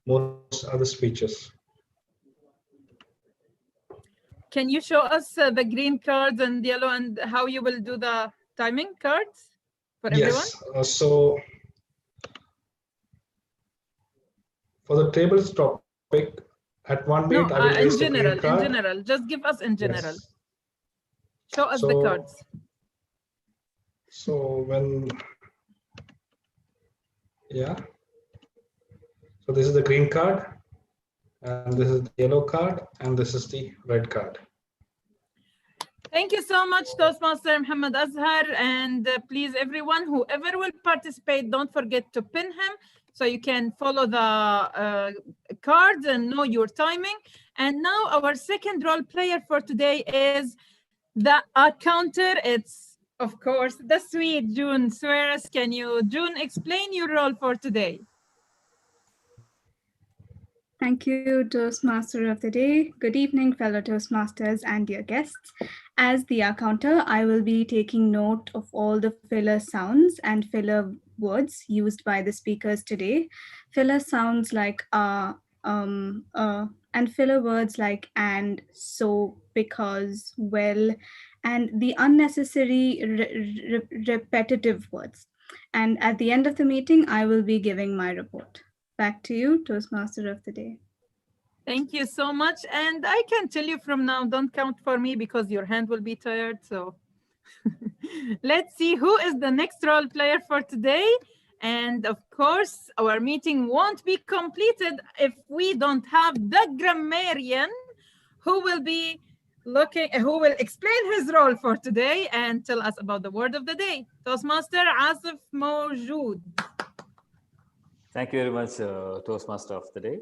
most other speeches. Can you show us the green cards and yellow and how you will do the timing cards for everyone? Yes. So for the tables topic, at 1 minute I will raise the green card. In general, just give us in general. Yes. Show us the cards. So when, yeah. So this is the green card, and this is the yellow card, and this is the red card. Thank you so much, Toastmaster Muhammad Azhar. And please, everyone, whoever will participate, don't forget to pin him so you can follow the cards and know your timing. And now our second role player for today is the counter. It's, of course, the sweet June Suarez. Can you, June, explain your role for today? Thank you, Toastmaster of the Day. Good evening, fellow Toastmasters and dear guests. As the counter, I will be taking note of all the filler sounds and filler words used by the speakers today. Filler sounds like and filler words like and, so, because, well, and the unnecessary repetitive words. And at the end of the meeting, I will be giving my report. Back to you, Toastmaster of the Day. Thank you so much. And I can tell you from now, don't count for me because your hand will be tired. So let's see who is the next role player for today. And of course, our meeting won't be completed if we don't have the grammarian who will be who will explain his role for today and tell us about the word of the day. Toastmaster Asif Mojood. Thank you very much, Toastmaster of the Day.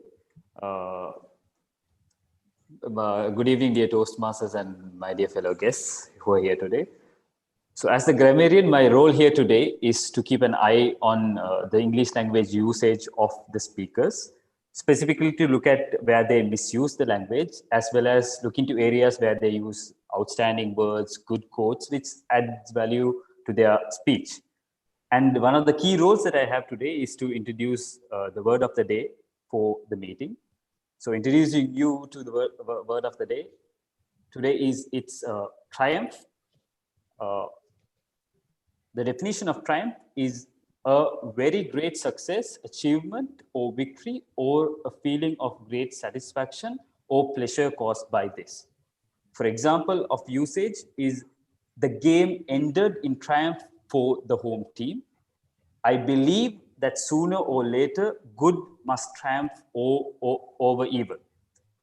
Good evening, dear Toastmasters and my dear fellow guests who are here today. So as the grammarian, my role here today is to keep an eye on the English language usage of the speakers, specifically to look at where they misuse the language, as well as look into areas where they use outstanding words, good quotes, which adds value to their speech. And one of the key roles that I have today is to introduce the word of the day for the meeting. So introducing you to the word of the day. Today is its triumph. The definition of triumph is a very great success, achievement, or victory, or a feeling of great satisfaction or pleasure caused by this. For example of usage is the game ended in triumph for the home team. I believe that sooner or later, good must triumph over evil.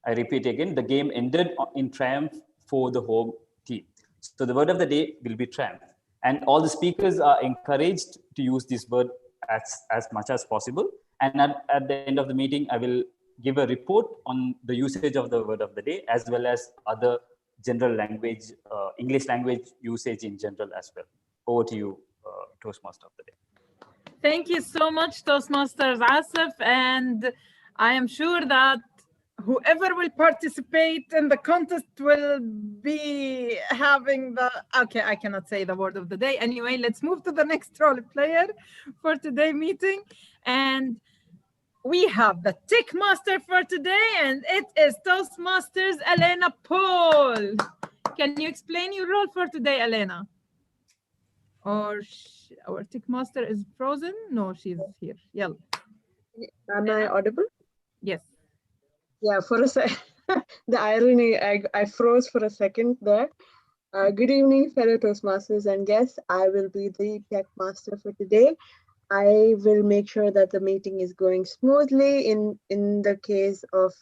I repeat again, the game ended in triumph for the home team. So the word of the day will be triumph. And all the speakers are encouraged to use this word as much as possible. And at the end of the meeting, I will give a report on the usage of the word of the day, as well as other general language, English language usage in general as well. Over to you, Toastmaster of the Day. Thank you so much, Toastmasters Asif. And I am sure that whoever will participate in the contest will be having the, okay, I cannot say the word of the day. Anyway, let's move to the next role player for today's meeting. And we have the Tech Master for today, and it is Toastmasters Elena Paul. Can you explain your role for today, Elena? Or our Tech Master is frozen? No, she's here. Yell. Am I audible? Yes. Yeah, for a second, the irony, I froze for a second there. Good evening, fellow Toastmasters and guests. I will be the Tech Master for today. I will make sure that the meeting is going smoothly. In the case of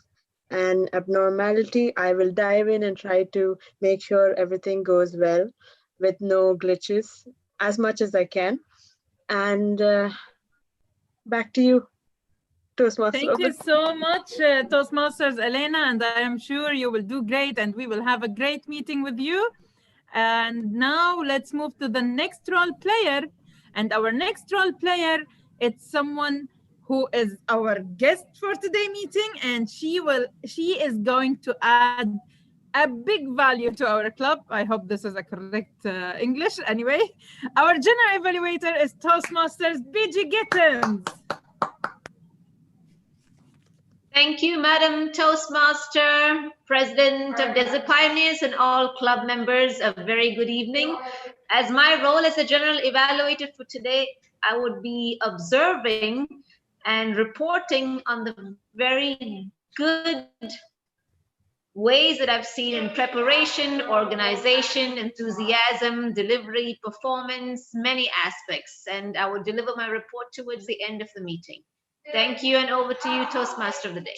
an abnormality, I will dive in and try to make sure everything goes well with no glitches as much as I can. And back to you, Toastmaster. Thank you so much, Toastmasters Elena, and I am sure you will do great and we will have a great meeting with you. And now let's move to the next role player. And our next role player, it's someone who is our guest for today's meeting, and she is going to add a big value to our club. I hope this is a correct English. Anyway, our general evaluator is Toastmasters BG Gittins. Thank you, Madam Toastmaster, President of Desert Pioneers, and all club members. A very good evening. As my role as a general evaluator for today, I would be observing and reporting on the very good ways that I've seen in preparation, organization, enthusiasm, delivery, performance, many aspects. And I will deliver my report towards the end of the meeting. Thank you, and over to you, Toastmaster of the day.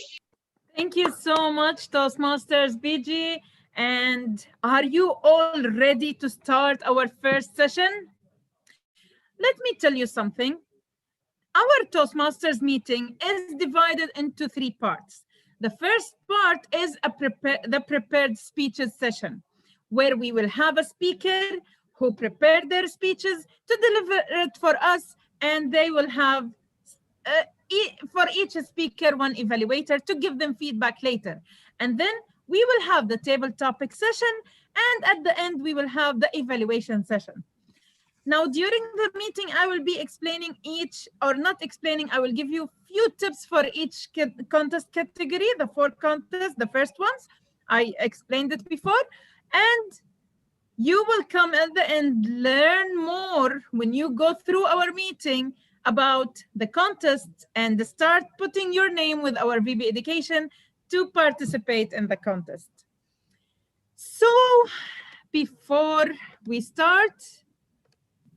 Thank you so much, Toastmasters BG. And are you all ready to start our first session? Let me tell you something. Our Toastmasters meeting is divided into 3 parts. The first part is the prepared speeches session, where we will have a speaker who prepared their speeches to deliver it for us, and they will have for each speaker 1 evaluator to give them feedback later. And then we will have the table topic session, and at the end we will have the evaluation session. Now, during the meeting, I will be explaining each, or not explaining, I will give you few tips for each contest category, the 4 contests, the first ones. I explained it before. And you will come at the end, learn more when you go through our meeting about the contests and start putting your name with our VB Education to participate in the contest. So before we start,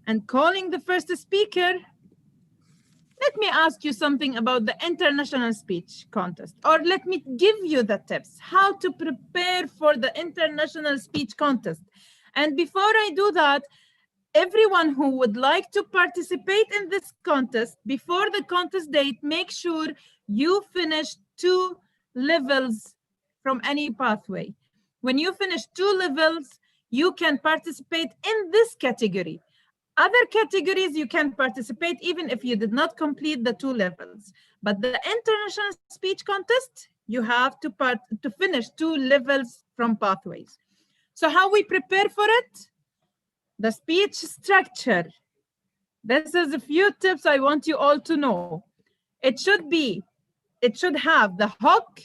and calling the first speaker, let me ask you something about the International Speech Contest, or let me give you the tips how to prepare for the International Speech Contest. And before I do that, everyone who would like to participate in this contest, before the contest date, make sure you finish 2 levels from any pathway. When you finish 2 levels, you can participate in this category. Other categories, you can participate even if you did not complete the 2 levels. But the International Speech Contest, you have to finish 2 levels from pathways. So how we prepare for it? The speech structure. This is a few tips I want you all to know. It should have the hook.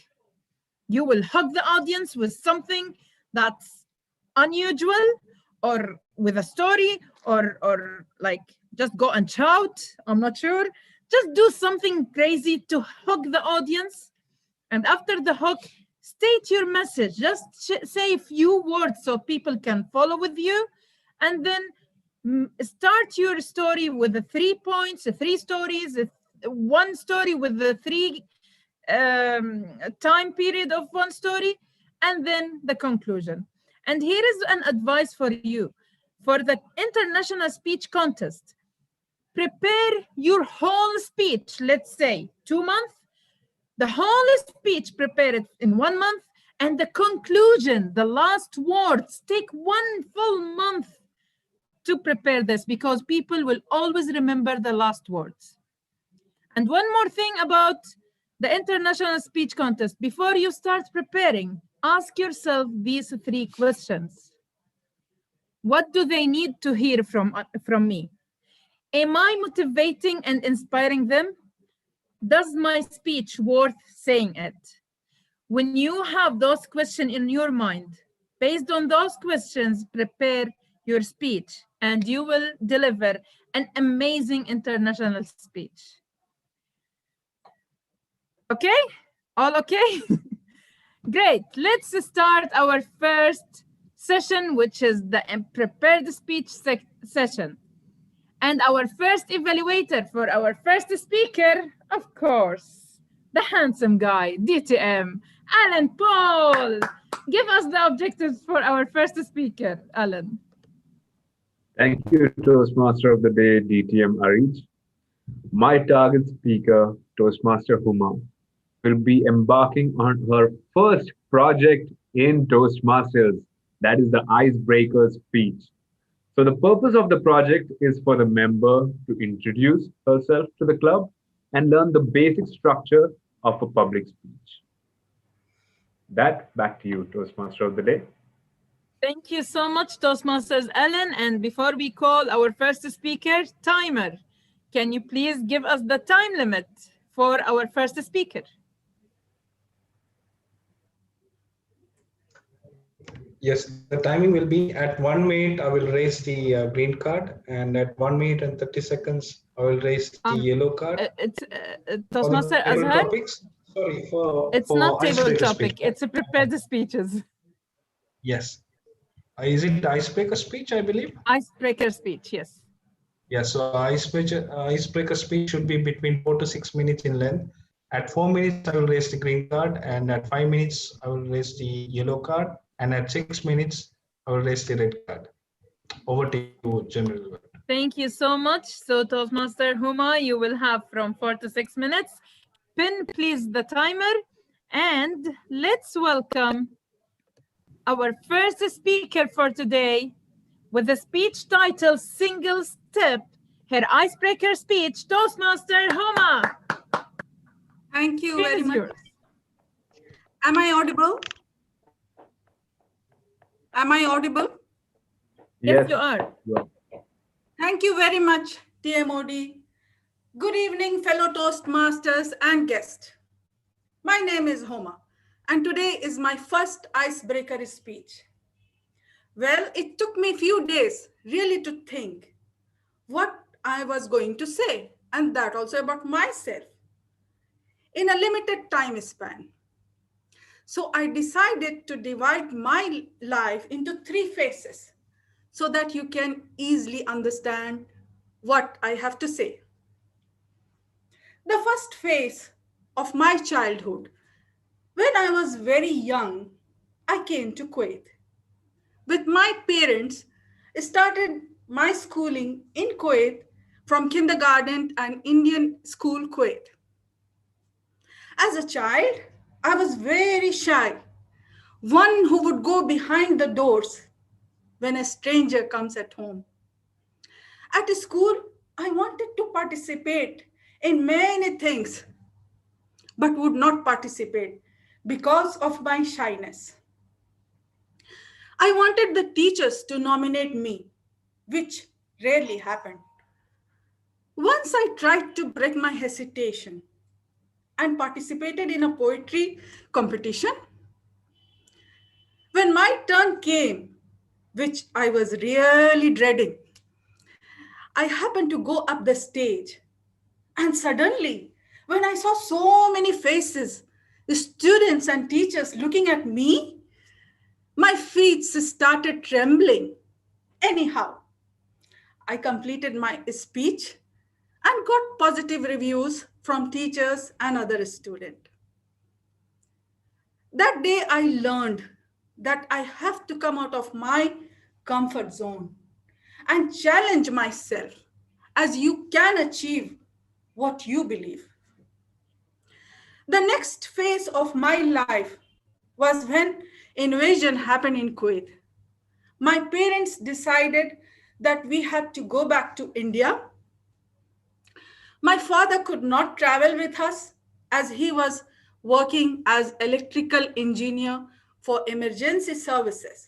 You will hook the audience with something that's unusual, or with a story, or like just go and shout. I'm not sure. Just do something crazy to hook the audience. And after the hook, state your message. Just say a few words so people can follow with you. And then start your story with the 3 points, 3 stories, 1 story with the 3 time period of 1 story, and then the conclusion. And here is an advice for you. For the International Speech Contest, prepare your whole speech, let's say 2 months, the whole speech, prepare it in 1 month, and the conclusion, the last words, take 1 full month to prepare this, because people will always remember the last words. And one more thing about the International Speech Contest, before you start preparing, ask yourself these 3 questions. What do they need to hear from me? Am I motivating and inspiring them? Does my speech worth saying it? When you have those questions in your mind, based on those questions, prepare your speech, and you will deliver an amazing international speech. Okay? All okay? Great. Let's start our first session, which is the prepared speech session. And our first evaluator for our first speaker, of course, the handsome guy, DTM, Alan Paul. Give us the objectives for our first speaker, Alan. Thank you, Toastmaster of the Day, DTM Arij. My target speaker, Toastmaster Huma, will be embarking on her first project in Toastmasters, that is the icebreaker speech. So the purpose of the project is for the member to introduce herself to the club and learn the basic structure of a public speech. That, back to you, Toastmaster of the Day. Thank you so much, Toastmasters Alan. And before we call our first speaker, timer, can you please give us the time limit for our first speaker? Yes, the timing will be at 1 minute, I will raise the green card, and at 1 minute and 30 seconds, I will raise the yellow card. It's For the Toastmaster table Azhar. topics, sorry, It's not table icebreaker topic. speech. It's a prepared speeches. Yes. Is it icebreaker speech, I believe? Icebreaker speech, yes. Yeah, so icebreaker speech should be between 4 to 6 minutes in length. At 4 minutes, I will raise the green card, and at 5 minutes, I will raise the yellow card, and at 6 minutes, I will raise the red card. Over to you, General. Thank you so much. So Toastmaster Huma, you will have from 4 to 6 minutes. Pin, please, the timer. And let's welcome our first speaker for today with the speech title, Single Step, her icebreaker speech, Toastmaster Huma. Thank you Screen very is much. yours. Am I audible? Am I audible? Yes, you are. Thank you very much, TMOD. Good evening, fellow Toastmasters and guests. My name is Homa, and today is my first icebreaker speech. Well, it took me a few days really to think what I was going to say, and that also about myself, in a limited time span. So I decided to divide my life into 3 phases so that you can easily understand what I have to say. The first phase of my childhood, when I was very young, I came to Kuwait. With my parents, started my schooling in Kuwait from kindergarten and Indian school Kuwait. As a child, I was very shy, one who would go behind the doors when a stranger comes at home. At school, I wanted to participate in many things, but would not participate because of my shyness. I wanted the teachers to nominate me, which rarely happened. Once I tried to break my hesitation and participated in a poetry competition. When my turn came, which I was really dreading, I happened to go up the stage. And suddenly, when I saw so many faces, the students and teachers looking at me, my feet started trembling. Anyhow, I completed my speech and got positive reviews from teachers and other students. That day I learned that I have to come out of my comfort zone and challenge myself, as you can achieve what you believe. The next phase of my life was when invasion happened in Kuwait. My parents decided that we had to go back to India. My father could not travel with us as he was working as electrical engineer for emergency services.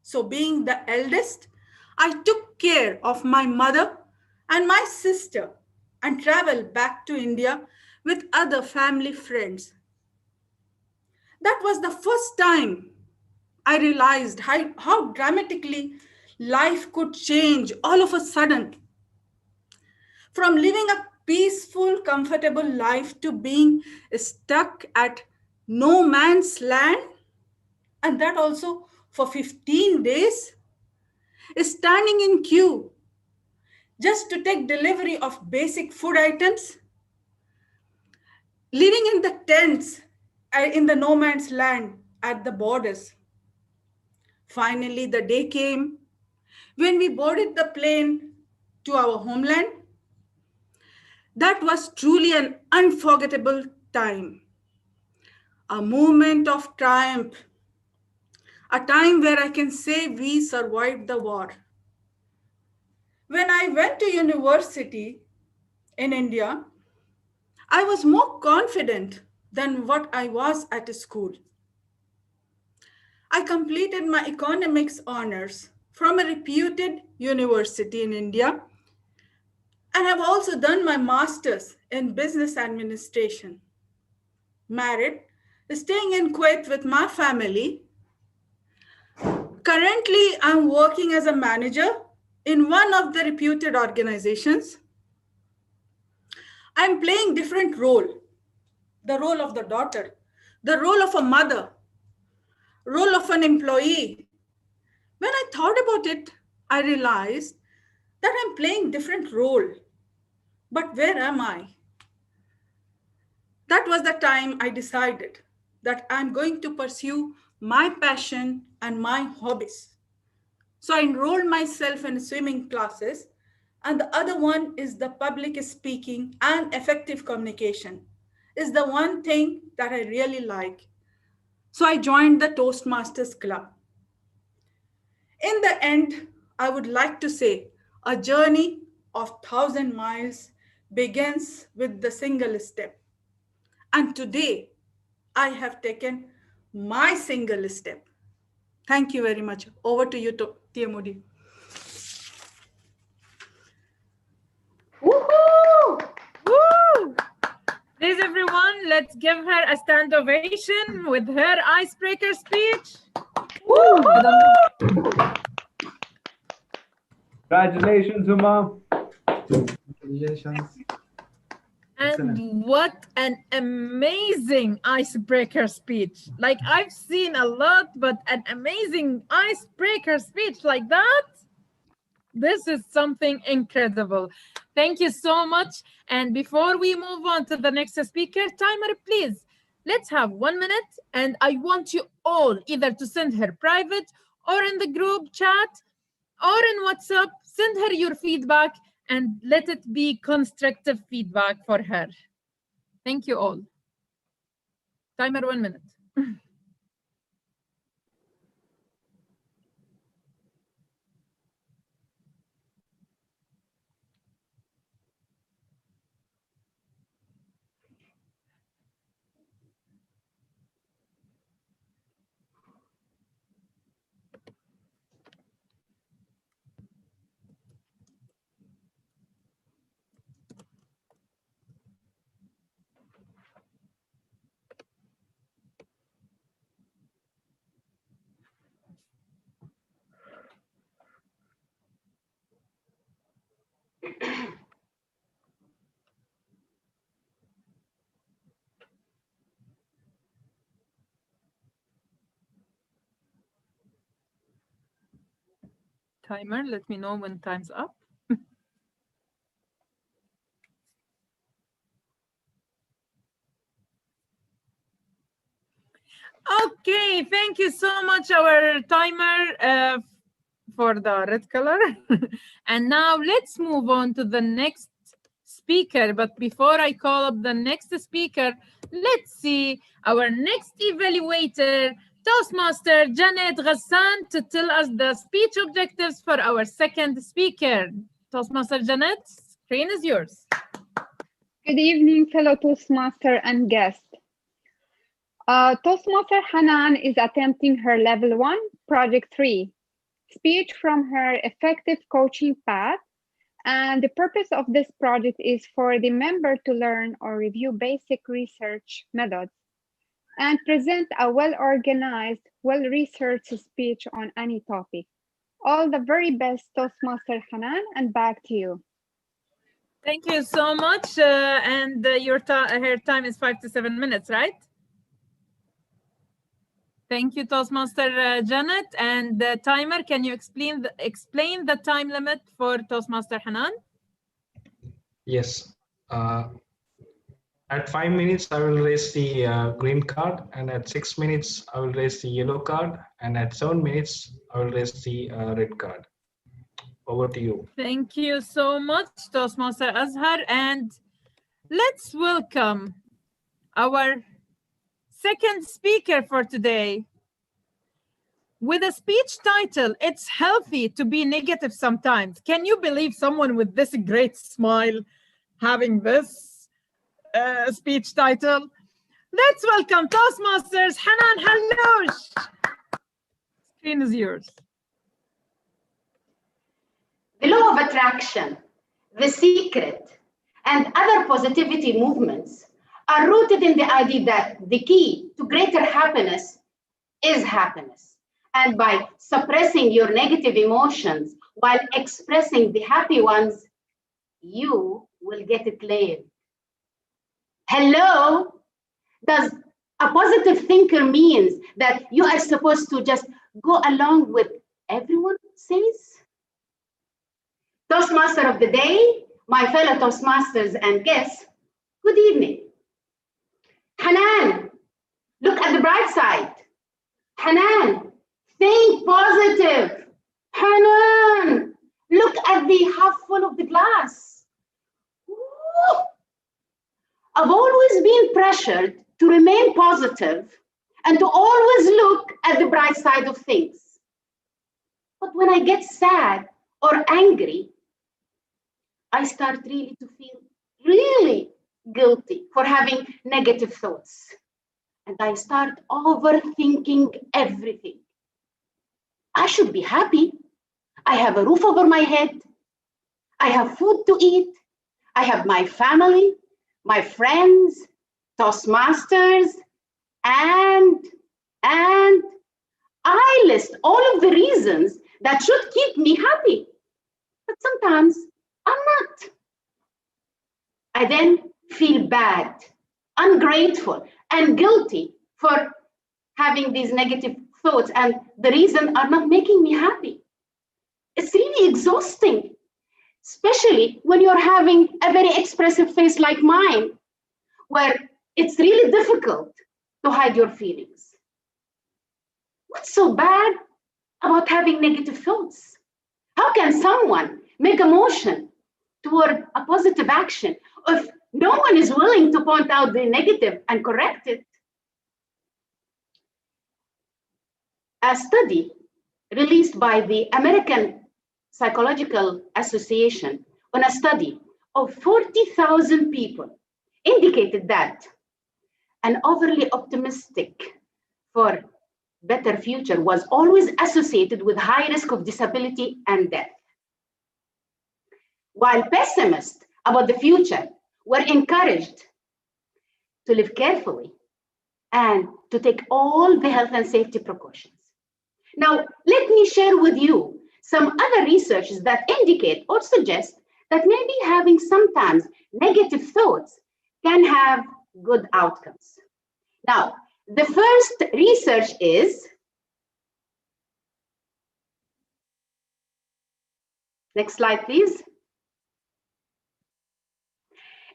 So being the eldest, I took care of my mother and my sister and traveled back to India with other family friends. That was the first time I realized how dramatically life could change all of a sudden. From living a peaceful, comfortable life to being stuck at no man's land, and that also for 15 days, standing in queue just to take delivery of basic food items, living in the tents in the no man's land at the borders. Finally, the day came when we boarded the plane to our homeland. That was truly an unforgettable time, a moment of triumph, a time where I can say we survived the war. When I went to university in India, I was more confident than what I was at school. I completed my economics honors from a reputed university in India, and have also done my master's in business administration. Married, staying in Kuwait with my family, Currently, I'm working as a manager in one of the reputed organizations. I'm playing different role, the role of the daughter, the role of a mother, role of an employee. When I thought about it, I realized that I'm playing different role. But where am I? That was the time I decided that I'm going to pursue my passion and my hobbies. So I enrolled myself in swimming classes, and the other one is the public speaking and effective communication is the one thing that I really like. So I joined the Toastmasters Club. In the end, I would like to say a journey of 1,000 miles begins with the single step. And today, I have taken my single step. Thank you very much. Over to you, TMOD. Woohoo! Woo! Please, everyone, let's give her a stand ovation with her icebreaker speech. Congratulations, Huma. Congratulations. And what an amazing icebreaker speech. Like, I've seen a lot, but an amazing icebreaker speech like that, this is something incredible. Thank you so much. And before we move on to the next speaker, timer, please, let's have 1 minute. And I want you all either to send her private or in the group chat or in WhatsApp, send her your feedback and let it be constructive feedback for her. Thank you all. Timer 1 minute. Timer, let me know when time's up. Okay, thank you so much, our timer, for the red color. And now let's move on to the next speaker. But before I call up the next speaker, let's see our next evaluator, Toastmaster Janet Ghassan, to tell us the speech objectives for our second speaker. Toastmaster Janet, screen is yours. Good evening, fellow Toastmaster and guests. Toastmaster Hanan is attempting her level 1, project 3, speech from her effective coaching path. And the purpose of this project is for the member to learn or review basic research methods and present a well-organized, well-researched speech on any topic. All the very best, Toastmaster Hanan, and back to you. Thank you so much. Her time is 5 to 7 minutes, right? Thank you, Toastmaster Janet. And the timer, can you explain the time limit for Toastmaster Hanan? Yes. At 5 minutes, I will raise the green card, and at 6 minutes, I will raise the yellow card, and at 7 minutes, I will raise the red card. Over to you. Thank you so much, Toastmaster Azhar. And let's welcome our second speaker for today. With a speech title, It's Healthy to Be Negative Sometimes. Can you believe someone with this great smile having this speech title? Let's welcome Toastmasters Hanan Halloush. Screen is yours. The law of attraction, The Secret, and other positivity movements are rooted in the idea that the key to greater happiness is happiness. and by suppressing your negative emotions while expressing the happy ones, you will get it laid. Hello? Does a positive thinker means that you are supposed to just go along with everyone says? Toastmaster of the day, my fellow Toastmasters and guests, good evening. Hanan, look at the bright side. Hanan, think positive. Hanan, look at the half full of the glass. Ooh. I've always been pressured to remain positive and to always look at the bright side of things. But when I get sad or angry, I start really to feel really guilty for having negative thoughts. And I start overthinking everything. I should be happy. I have a roof over my head. I have food to eat. I have my family, my friends, Toastmasters, and I list all of the reasons that should keep me happy. But sometimes I'm not. I then feel bad, ungrateful, and guilty for having these negative thoughts, and the reason are not making me happy. It's really exhausting, especially when you're having a very expressive face like mine, where it's really difficult to hide your feelings. What's so bad about having negative thoughts? How can someone make a motion toward a positive action if no one is willing to point out the negative and correct it? A study released by the American Psychological Association on a study of 40,000 people indicated that an overly optimistic for better future was always associated with high risk of disability and death, while pessimists about the future were encouraged to live carefully and to take all the health and safety precautions. Now, let me share with you some other researches that indicate or suggest that maybe having sometimes negative thoughts can have good outcomes. Now, the first research is, next slide, please.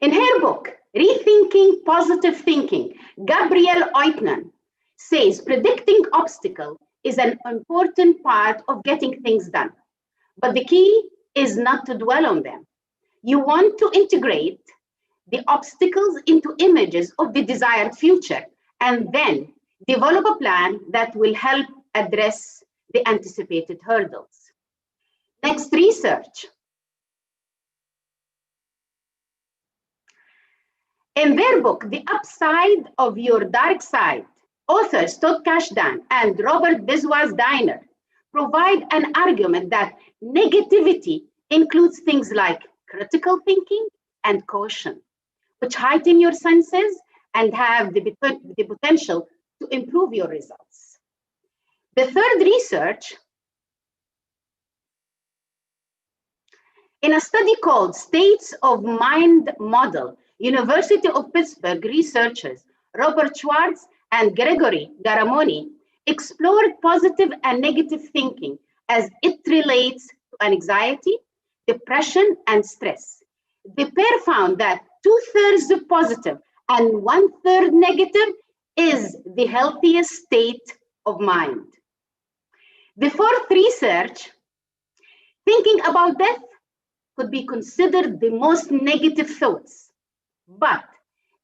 In her book, Rethinking Positive Thinking, Gabrielle Oitman says predicting obstacles is an important part of getting things done. But the key is not to dwell on them. You want to integrate the obstacles into images of the desired future and then develop a plan that will help address the anticipated hurdles. Next research. In their book, The Upside of Your Dark Side, authors Todd Kashdan and Robert Biswas-Diner provide an argument that negativity includes things like critical thinking and caution, which heighten your senses and have the potential to improve your results. The third research, in a study called States of Mind Model, University of Pittsburgh researchers Robert Schwartz and Gregory Garamoni explored positive and negative thinking as it relates to anxiety, depression, and stress. The pair found that 2/3 of positive and 1/3 negative is the healthiest state of mind. The fourth research, thinking about death could be considered the most negative thoughts. But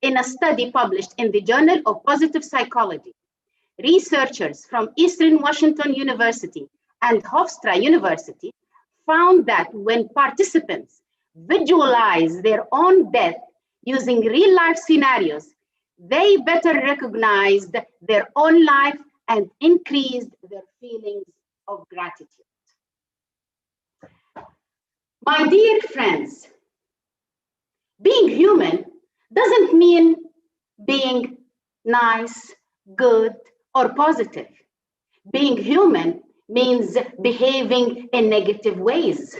in a study published in the Journal of Positive Psychology, researchers from Eastern Washington University and Hofstra University found that when participants visualize their own death using real-life scenarios, they better recognized their own life and increased their feelings of gratitude. My dear friends, being human doesn't mean being nice, good, or positive. Being human means behaving in negative ways.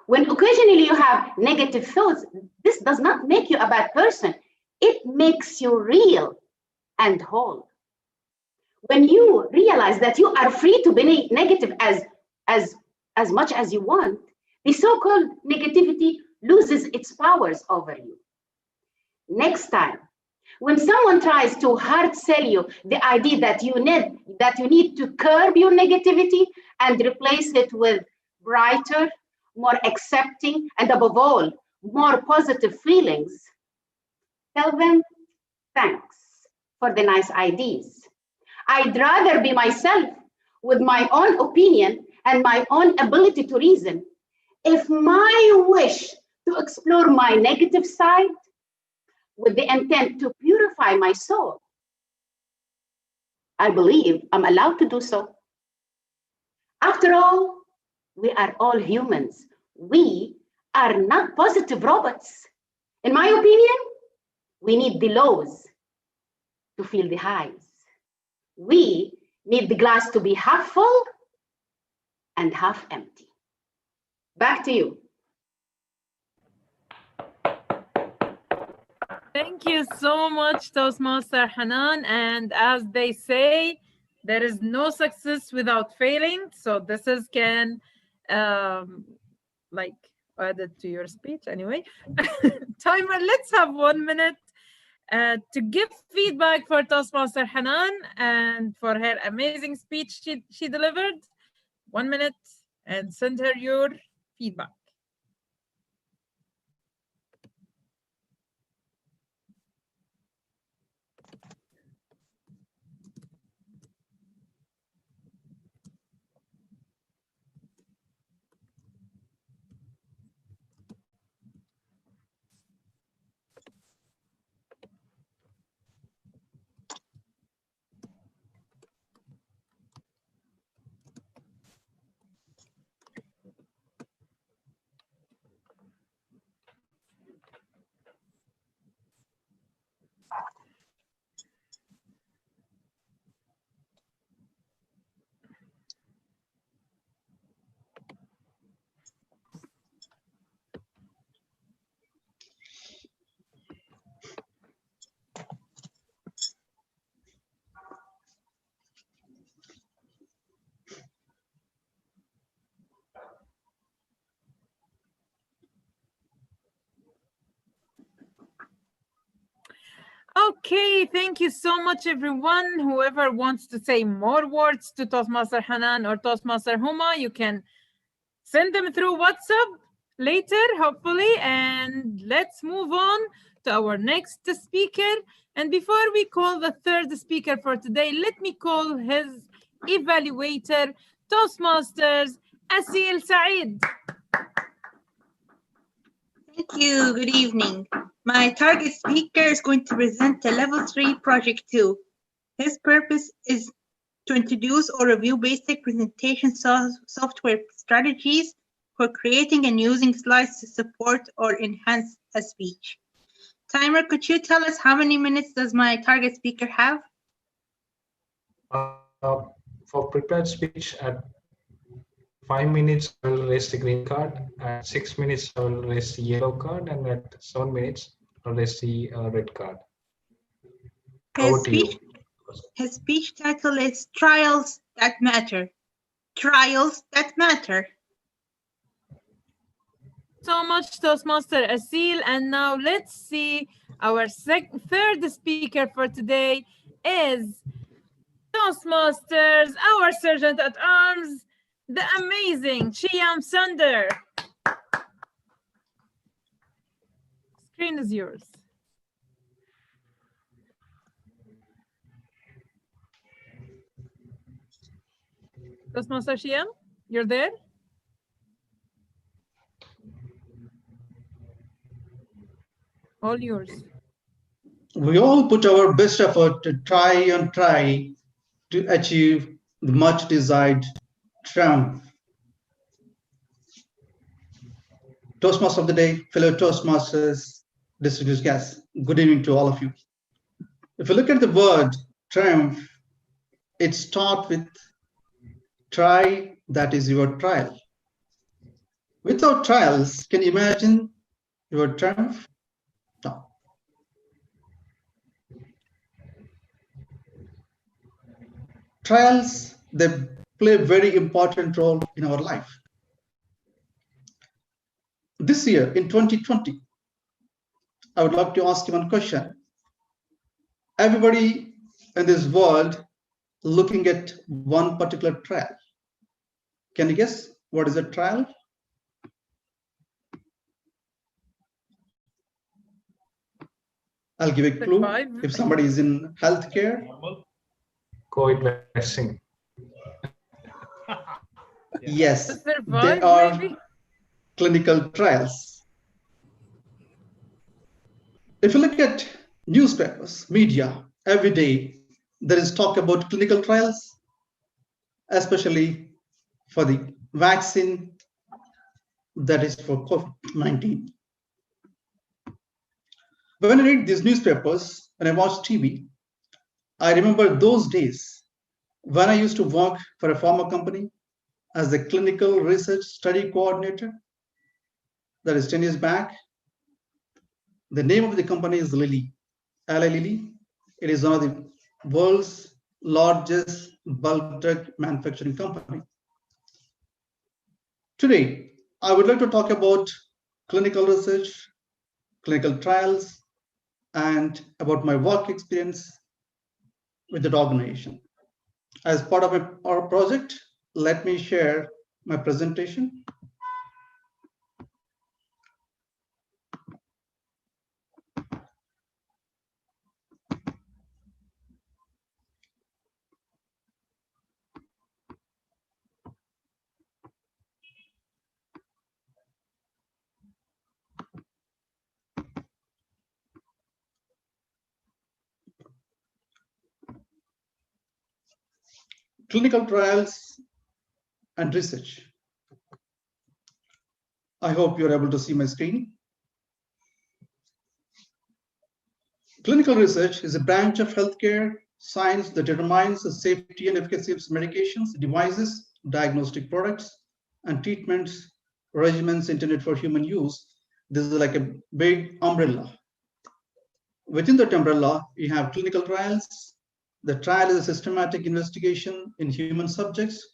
When occasionally you have negative thoughts, this does not make you a bad person. It makes you real and whole. When you realize that you are free to be negative as much as you want, the so-called negativity loses its powers over you. Next time, when someone tries to hard sell you the idea that you need to curb your negativity and replace it with brighter, more accepting, and above all, more positive feelings, tell them thanks for the nice ideas. I'd rather be myself with my own opinion and my own ability to reason if my wish to explore my negative side with the intent to purify my soul, I believe I'm allowed to do so. After all, we are all humans. We are not positive robots. In my opinion, we need the lows to feel the highs. We need the glass to be half full and half empty. Back to you. Thank you so much, Toastmaster Hanan. And as they say, there is no success without failing. So this is like added to your speech anyway. Timer, let's have 1 minute to give feedback for Toastmaster Hanan and for her amazing speech she delivered. 1 minute and send her your feedback. Okay, thank you so much, everyone. Whoever wants to say more words to Toastmaster Hanan or Toastmaster Huma, you can send them through WhatsApp later, hopefully. And let's move on to our next speaker. And before we call the third speaker for today, let me call his evaluator, Toastmasters Asil Saeed. Thank you. Good evening. My target speaker is going to present the Level 3 Project 2. His purpose is to introduce or review basic presentation software strategies for creating and using slides to support or enhance a speech. Timer, could you tell us how many minutes does my target speaker have? For prepared speech, at 5 minutes, I will raise the green card. At 6 minutes, I will raise the yellow card. And at 7 minutes, I'll raise the red card. His speech title is Trials That Matter. Trials That Matter. So much, Toastmaster Asil. And now let's see our third speaker for today is Toastmasters, our Sergeant at Arms, the amazing Chiam Sander. Screen is yours. Toastmaster Chiam, you're there? All yours. We all put our best effort to try to achieve the much desired triumph. Toastmaster of the day, fellow Toastmasters, distinguished guests, good evening to all of you. If you look at the word triumph, it starts with try, that is your trial. Without trials, can you imagine your triumph? No. Trials, they play a very important role in our life. This year, in 2020, I would like to ask you one question. Everybody in this world looking at one particular trial. Can you guess what is a trial? I'll give a clue. If somebody is in healthcare, COVID vaccine. yes, they are clinical trials. If you look at newspapers, media, every day, there is talk about clinical trials, especially for the vaccine that is for COVID-19. When I read these newspapers, when I watch TV, I remember those days when I used to work for a pharma company as the clinical research study coordinator. That is 10 years back. The name of the company is Lilly, Eli Lilly. It is one of the world's largest bulk drug manufacturing company. Today, I would like to talk about clinical research, clinical trials, and about my work experience with that organization. As part of our project, let me share my presentation. Clinical trials and research. I hope you're able to see my screen. Clinical research is a branch of healthcare science that determines the safety and efficacy of medications, devices, diagnostic products, and treatments, regimens intended for human use. This is like a big umbrella. Within that umbrella, you have clinical trials. The trial is a systematic investigation in human subjects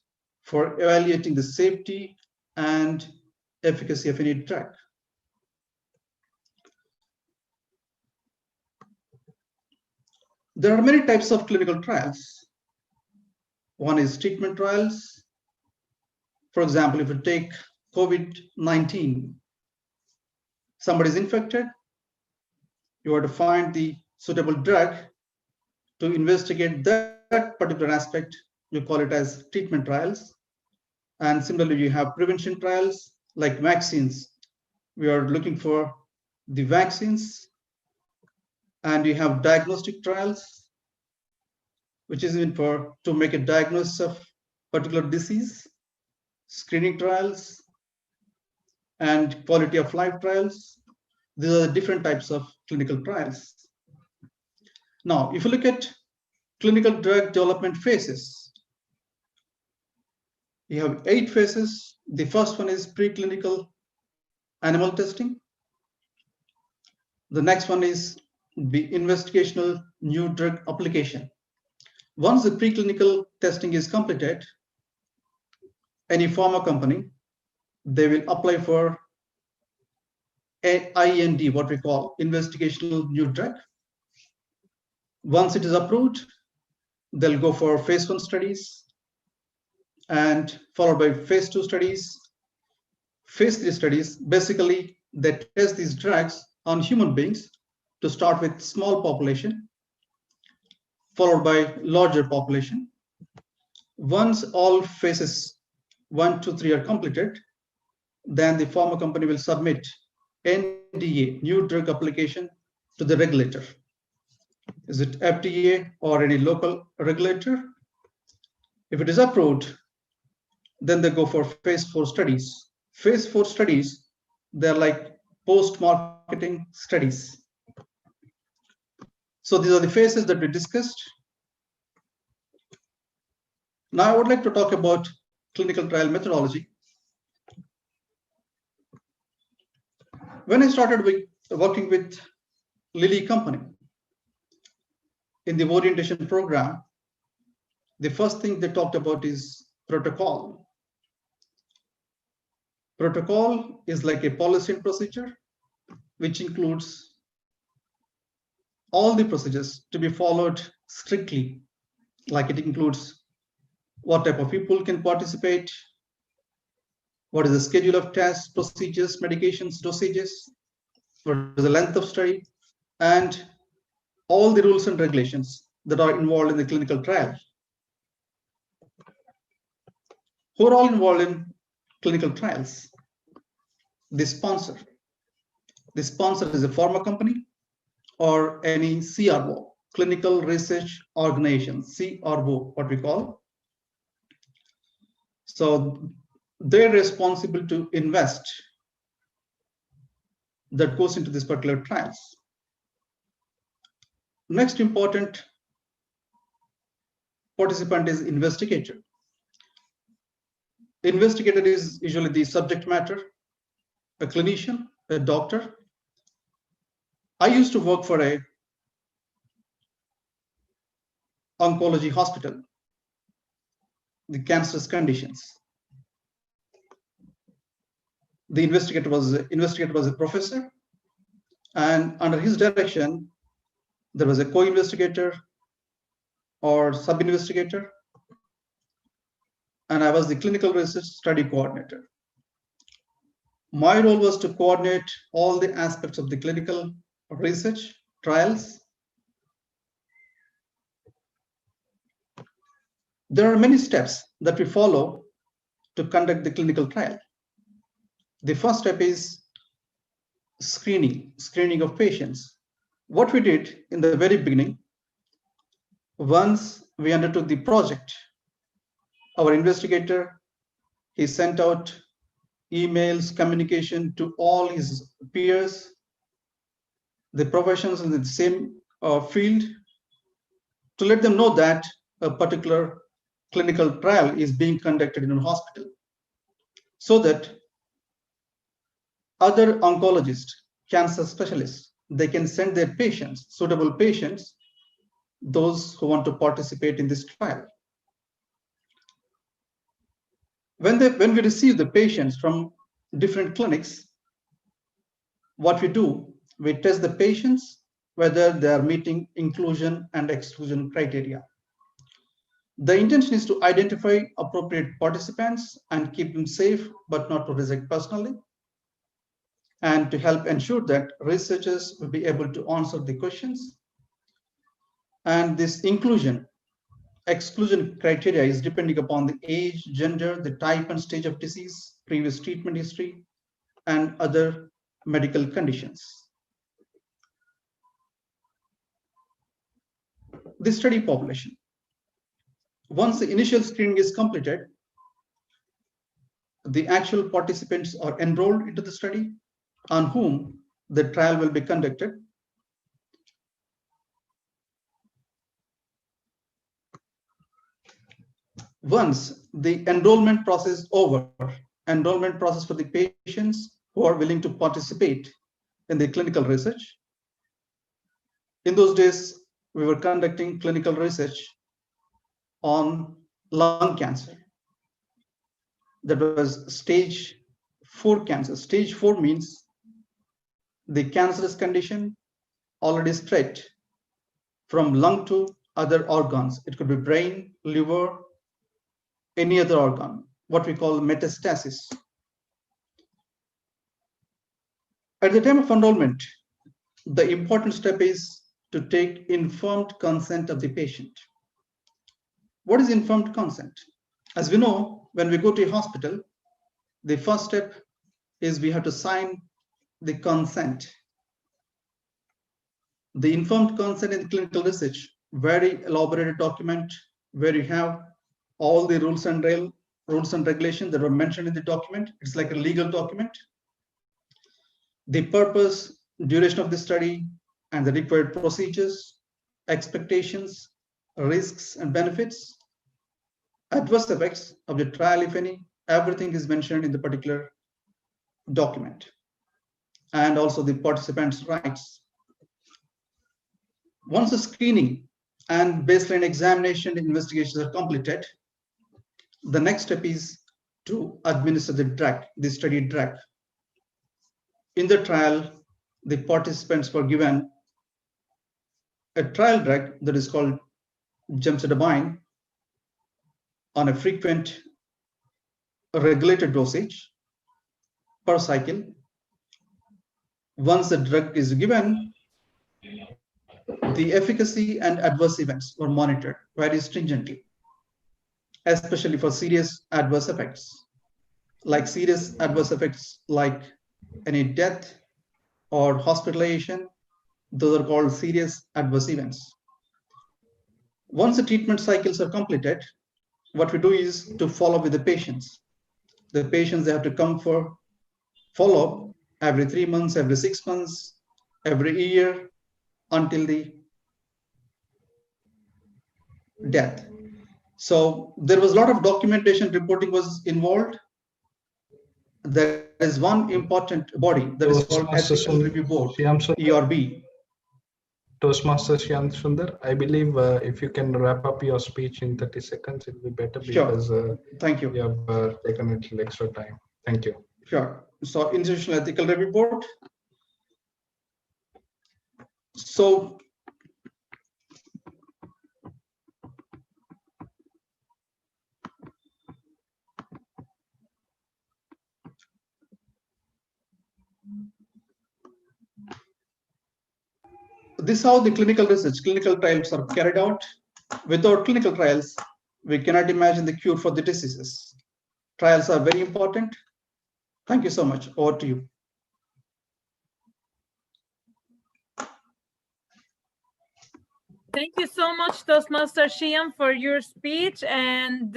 for evaluating the safety and efficacy of any drug. There are many types of clinical trials. One is treatment trials. For example, if you take COVID-19, somebody is infected, you have to find the suitable drug to investigate that particular aspect. You call it as treatment trials. And similarly, you have prevention trials like vaccines. We are looking for the vaccines. And you have diagnostic trials, which is in for to make a diagnosis of particular disease, screening trials, and quality of life trials. These are the different types of clinical trials. Now, if you look at clinical drug development phases, you have 8 phases. The first one is preclinical animal testing. The next one is the investigational new drug application. Once the preclinical testing is completed, any pharma company, they will apply for IND, what we call investigational new drug. Once it is approved, they'll go for phase 1 studies and followed by phase 2 studies, phase 3 studies. Basically, they test these drugs on human beings to start with small population, followed by larger population. Once all phases 1, 2, 3 are completed, then the pharma company will submit NDA, new drug application, to the regulator. Is it FDA or any local regulator? If it is approved, then they go for phase 4 studies. Phase 4 studies, they're like post-marketing studies. So these are the phases that we discussed. Now, I would like to talk about clinical trial methodology. When I started working with Lilly Company in the orientation program, the first thing they talked about is protocol. Protocol is like a policy and procedure, which includes all the procedures to be followed strictly. Like it includes what type of people can participate, what is the schedule of tests, procedures, medications, dosages, what is the length of study, and all the rules and regulations that are involved in the clinical trial. Who are all involved in clinical trials? The sponsor. The sponsor is a pharma company or any CRO, clinical research organization, CRO, what we call. So they're responsible to invest that goes into these particular trials. Next important participant is investigator. Investigator is usually the subject matter, a clinician, a doctor. I used to work for a oncology hospital, the cancerous conditions. The investigator was a professor, and under his direction, there was a co-investigator or sub-investigator, and I was the clinical research study coordinator. My role was to coordinate all the aspects of the clinical research trials. There are many steps that we follow to conduct the clinical trial. The first step is screening of patients. What we did in the very beginning, once we undertook the project, our investigator, he sent out emails, communication to all his peers, the professionals in the same field, to let them know that a particular clinical trial is being conducted in a hospital, so that other oncologists, cancer specialists, they can send their patients, suitable patients, those who want to participate in this trial. When we receive the patients from different clinics, what we do, we test the patients whether they are meeting inclusion and exclusion criteria. The intention is to identify appropriate participants and keep them safe, but not to reject personally, and to help ensure that researchers will be able to answer the questions. And this inclusion, exclusion criteria is depending upon the age, gender, the type and stage of disease, previous treatment history, and other medical conditions. The study population. Once the initial screening is completed, the actual participants are enrolled into the study on whom the trial will be conducted. Once the enrollment process is over, enrollment process for the patients who are willing to participate in the clinical research. In those days, we were conducting clinical research on lung cancer. That was stage 4 cancer. Stage 4 means the cancerous condition already spread from lung to other organs. It could be brain, liver, any other organ, what we call metastasis. At the time of enrollment, the important step is to take informed consent of the patient. What is informed consent? As we know, when we go to a hospital, the first step is we have to sign the consent. The informed consent in clinical research, very elaborated document where you have all the rules and regulations that were mentioned in the document. It's like a legal document. The purpose, duration of the study, and the required procedures, expectations, risks, and benefits. adverse effects of the trial, if any, everything is mentioned in the particular document, and also the participants' rights. Once the screening and baseline examination investigations are completed, the next step is to administer the drug, the study drug. In the trial, the participants were given a trial drug that is called gemcitabine on a frequent regulated dosage per cycle. Once the drug is given, the efficacy and adverse events were monitored very stringently, especially for serious adverse effects, like any death or hospitalization. Those are called serious adverse events. Once the treatment cycles are completed, what we do is to follow up with the patients. The patients, they have to come for follow-up every 3 months, every 6 months, every year, until the death. So there was a lot of documentation reporting was involved. There is one important body that is called Ethical Review Board, ERB. Toastmaster Shyam Sundar, I believe if you can wrap up your speech in 30 seconds, it will be better because thank you. You have taken a little extra time. Thank you. Sure. So Institutional Ethical Review Board. So this is how the clinical research, clinical trials are carried out. Without clinical trials, we cannot imagine the cure for the diseases. Trials are very important. Thank you so much. Over to you. Thank you so much, Toastmaster Shyam, for your speech, and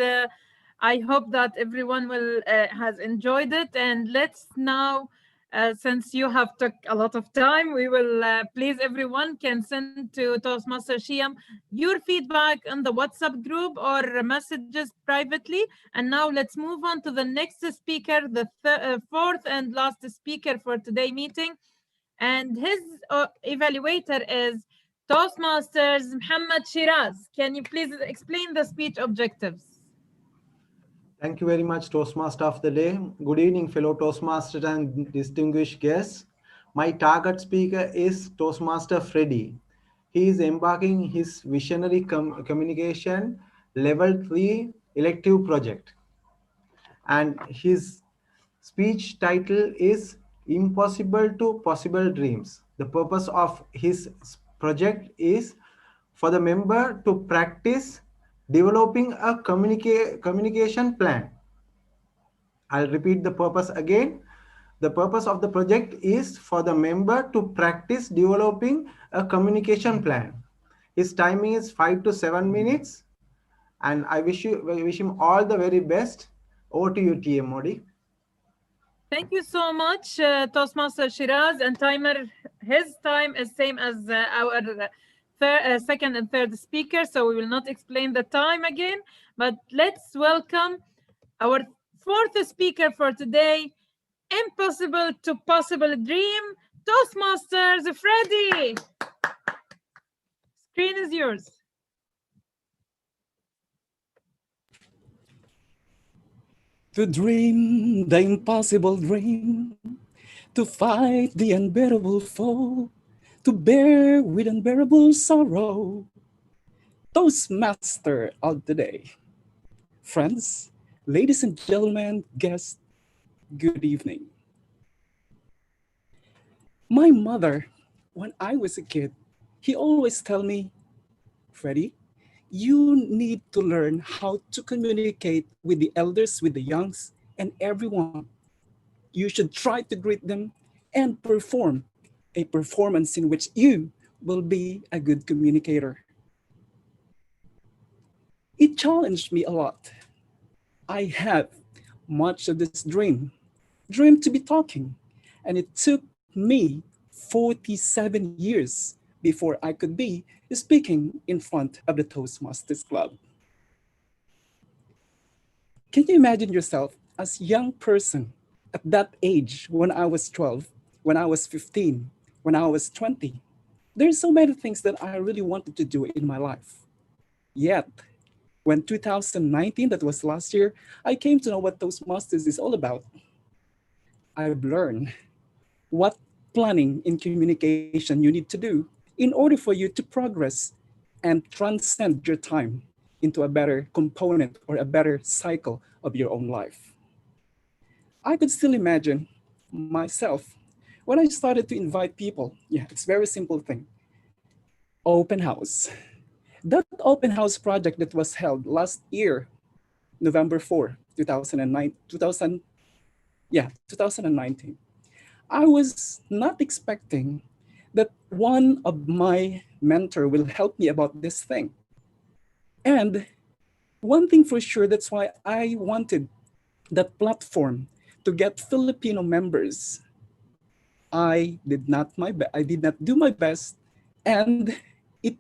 I hope that everyone will has enjoyed it. And let's now, since you have took a lot of time, we will please everyone can send to Toastmaster Shyam your feedback on the WhatsApp group or messages privately. And now let's move on to the next speaker, the fourth and last speaker for today's meeting, and his evaluator is Toastmasters Muhammad Shiraz. Can you please explain the speech objectives? Thank you very much, Toastmaster of the day. Good evening, fellow Toastmasters and distinguished guests. My target speaker is Toastmaster Freddy. He is embarking his visionary communication level 3 elective project. And his speech title is Impossible to Possible Dreams. The purpose of his project is for the member to practice developing a communication plan. I'll repeat the purpose again. The purpose of the project is for the member to practice developing a communication plan. His timing is 5 to 7 minutes. And I wish him all the very best. Over to you, TM Modi. Thank you so much, Toastmaster Shiraz. And his time is same as our second and third speaker, so we will not explain the time again. But let's welcome our fourth speaker for today, Impossible to Possible Dream, Toastmasters Freddy. Screen is yours. To dream the impossible dream, to fight the unbearable foe, to bear with unbearable sorrow. Toastmaster of the day. Friends, ladies and gentlemen, guests, good evening. My mother, when I was a kid, he always tell me, Freddie, you need to learn how to communicate with the elders, with the youngs, and everyone. You should try to greet them and perform a performance in which you will be a good communicator. It challenged me a lot. I had much of this dream to be talking, and it took me 47 years before I could be speaking in front of the Toastmasters Club. Can you imagine yourself as a young person at that age when I was 12, when I was 15, when I was 20? There's so many things that I really wanted to do in my life. Yet, when 2019, that was last year, I came to know what Toastmasters is all about. I've learned what planning in communication you need to do in order for you to progress and transcend your time into a better component or a better cycle of your own life. I could still imagine myself when I started to invite people. Yeah, it's very simple thing. Open house. That open house project that was held last year, November 4, 2009, 2000, yeah, 2019. I was not expecting that one of my mentor will help me about this thing. And one thing for sure, that's why I wanted that platform to get Filipino members. I did not do my best, and it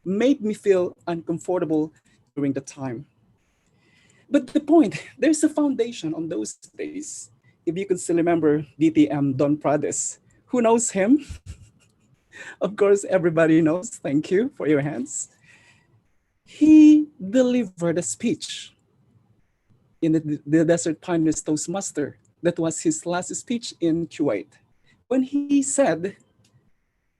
made me feel uncomfortable during the time. But the point, there's a foundation on those days. If you could still remember DTM Don Prades, who knows him? Of course, everybody knows. Thank you for your hands. He delivered a speech in the Desert Pioneers Toastmaster. That was his last speech in Kuwait. When he said,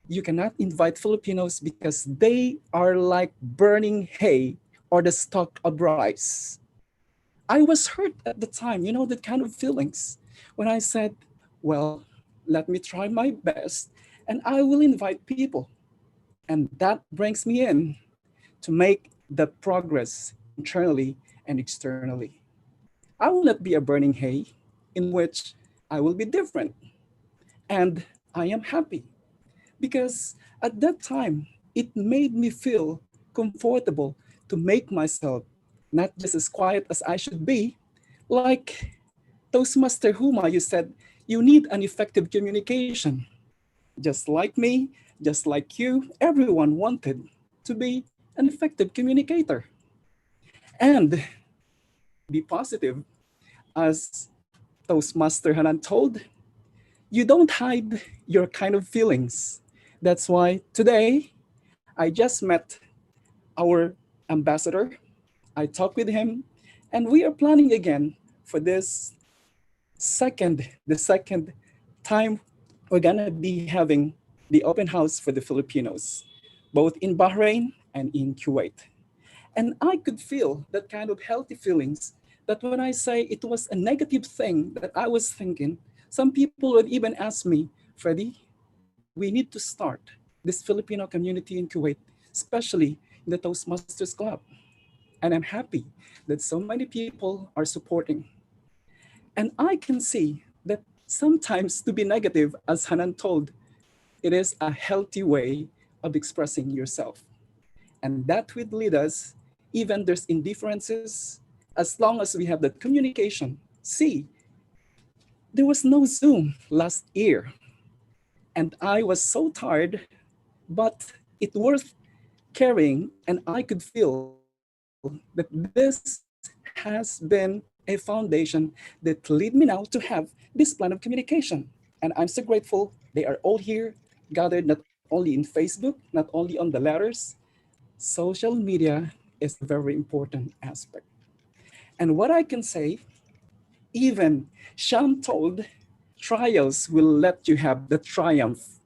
you cannot invite Filipinos because they are like burning hay or the stalk of rice. I was hurt at the time, you know, that kind of feelings. When I said, well, let me try my best and I will invite people. And that brings me in to make the progress internally and externally. I will not be a burning hay in which I will be different. And I am happy because at that time, it made me feel comfortable to make myself not just as quiet as I should be, like Toastmaster Huma, you said, you need an effective communication. Just like me, just like you, everyone wanted to be an effective communicator. And be positive, as Toastmaster Hanan told, you don't hide your kind of feelings. That's why today I just met our ambassador. I talked with him, and we are planning again for this the second time we're gonna be having the open house for the Filipinos, both in Bahrain and in Kuwait. And I could feel that kind of healthy feelings that when I say it was a negative thing that I was thinking, some people would even ask me, Freddie, we need to start this Filipino community in Kuwait, especially in the Toastmasters Club. And I'm happy that so many people are supporting. And I can see that sometimes to be negative, as Hanan told, it is a healthy way of expressing yourself. And that would lead us, even there's indifferences, as long as we have that communication. See, there was no Zoom last year. And I was so tired, but it worth carrying. And I could feel that this has been a foundation that led me now to have this plan of communication. And I'm so grateful they are all here, gathered not only in Facebook, not only on the letters. Social media is a very important aspect. And what I can say, even Sham told, trials will let you have the triumph,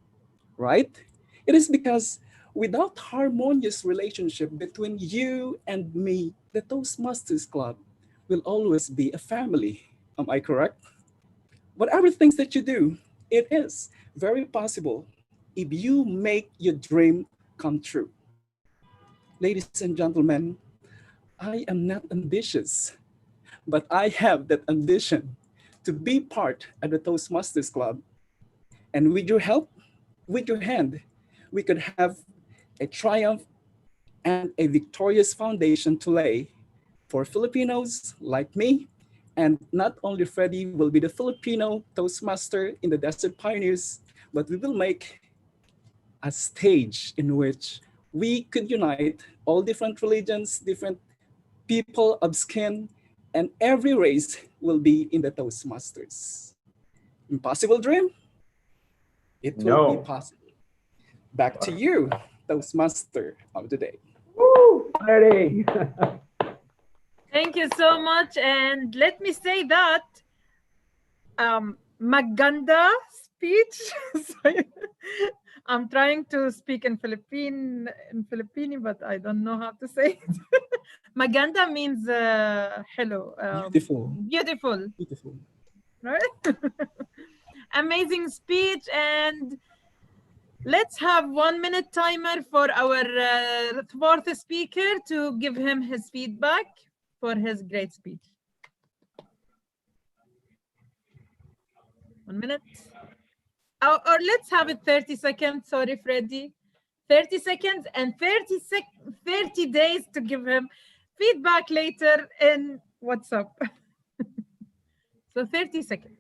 right? It is because without harmonious relationship between you and me, the Toastmasters Club will always be a family. Am I correct? Whatever things that you do, it is very possible if you make your dream come true. Ladies and gentlemen, I am not ambitious, but I have that ambition to be part of the Toastmasters Club. And with your help, with your hand, we could have a triumph and a victorious foundation to lay for Filipinos like me. And not only Freddie will be the Filipino Toastmaster in the Desert Pioneers, but we will make a stage in which we could unite all different religions, different people of skin, and every race will be in the Toastmasters. Impossible dream? It will be No. possible. Back to you, Toastmaster of the day. Woo! Ready. Thank you so much. And let me say that maganda speech. Sorry. I'm trying to speak in Filipino, but I don't know how to say it. Maganda means hello. Beautiful. Beautiful. Beautiful. Right? Amazing speech. And let's have 1 minute timer for our fourth speaker to give him his feedback for his great speech. 1 minute. Or let's have it 30 seconds. Sorry, Freddie. 30 seconds and 30 days to give him feedback later in WhatsApp. So 30 seconds.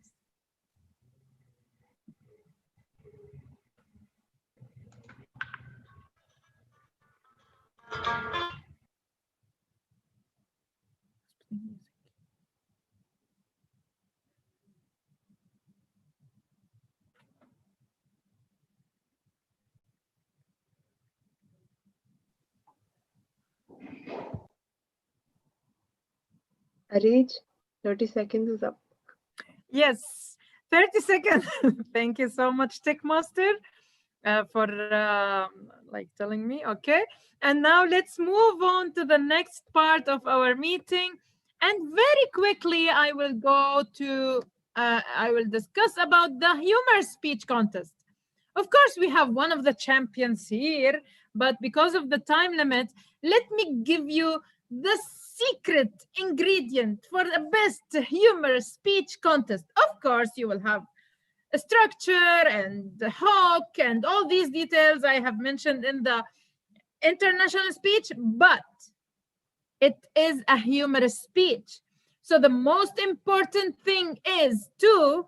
Arij, 30 seconds is up. Yes, 30 seconds. Thank you so much, Tickmaster, for like telling me. Okay, and now let's move on to the next part of our meeting. And very quickly, I will go to, I will discuss about the humor speech contest. Of course, we have one of the champions here, but because of the time limit, let me give you the secret ingredient for the best humor speech contest. Of course, you will have a structure and the hook and all these details I have mentioned in the international speech, but it is a humorous speech. So the most important thing is to,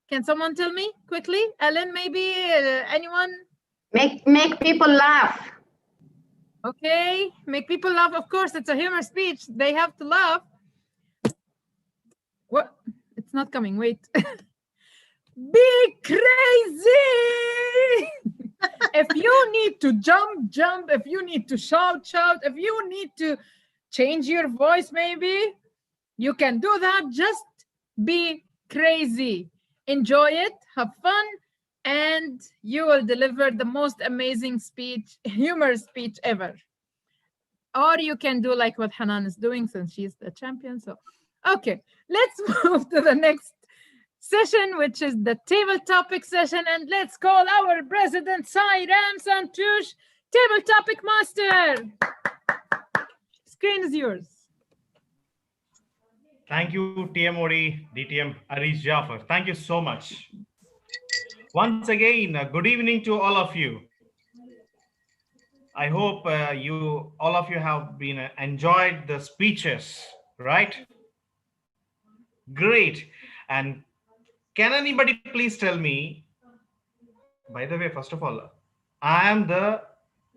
can someone tell me quickly? Ellen, maybe anyone? Make people laugh. Okay, make people laugh. Of course, it's a humor speech. They have to laugh. What? It's not coming. Wait. Be crazy! If you need to jump, jump. If you need to shout, shout. If you need to change your voice, maybe you can do that. Just be crazy. Enjoy it, have fun, and you will deliver the most amazing speech, humor speech ever. Or you can do like what Hanan is doing since she's the champion. So, okay, let's move to the next session, which is the table topic session. And let's call our president, Sairam Santush, table topic master. Screen is yours. Thank you, TMOD, DTM, Arish Jafar. Thank you so much. Once again, good evening to all of you. I hope all of you have been enjoyed the speeches, right? Great. And can anybody please tell me, by the way, first of all, I am the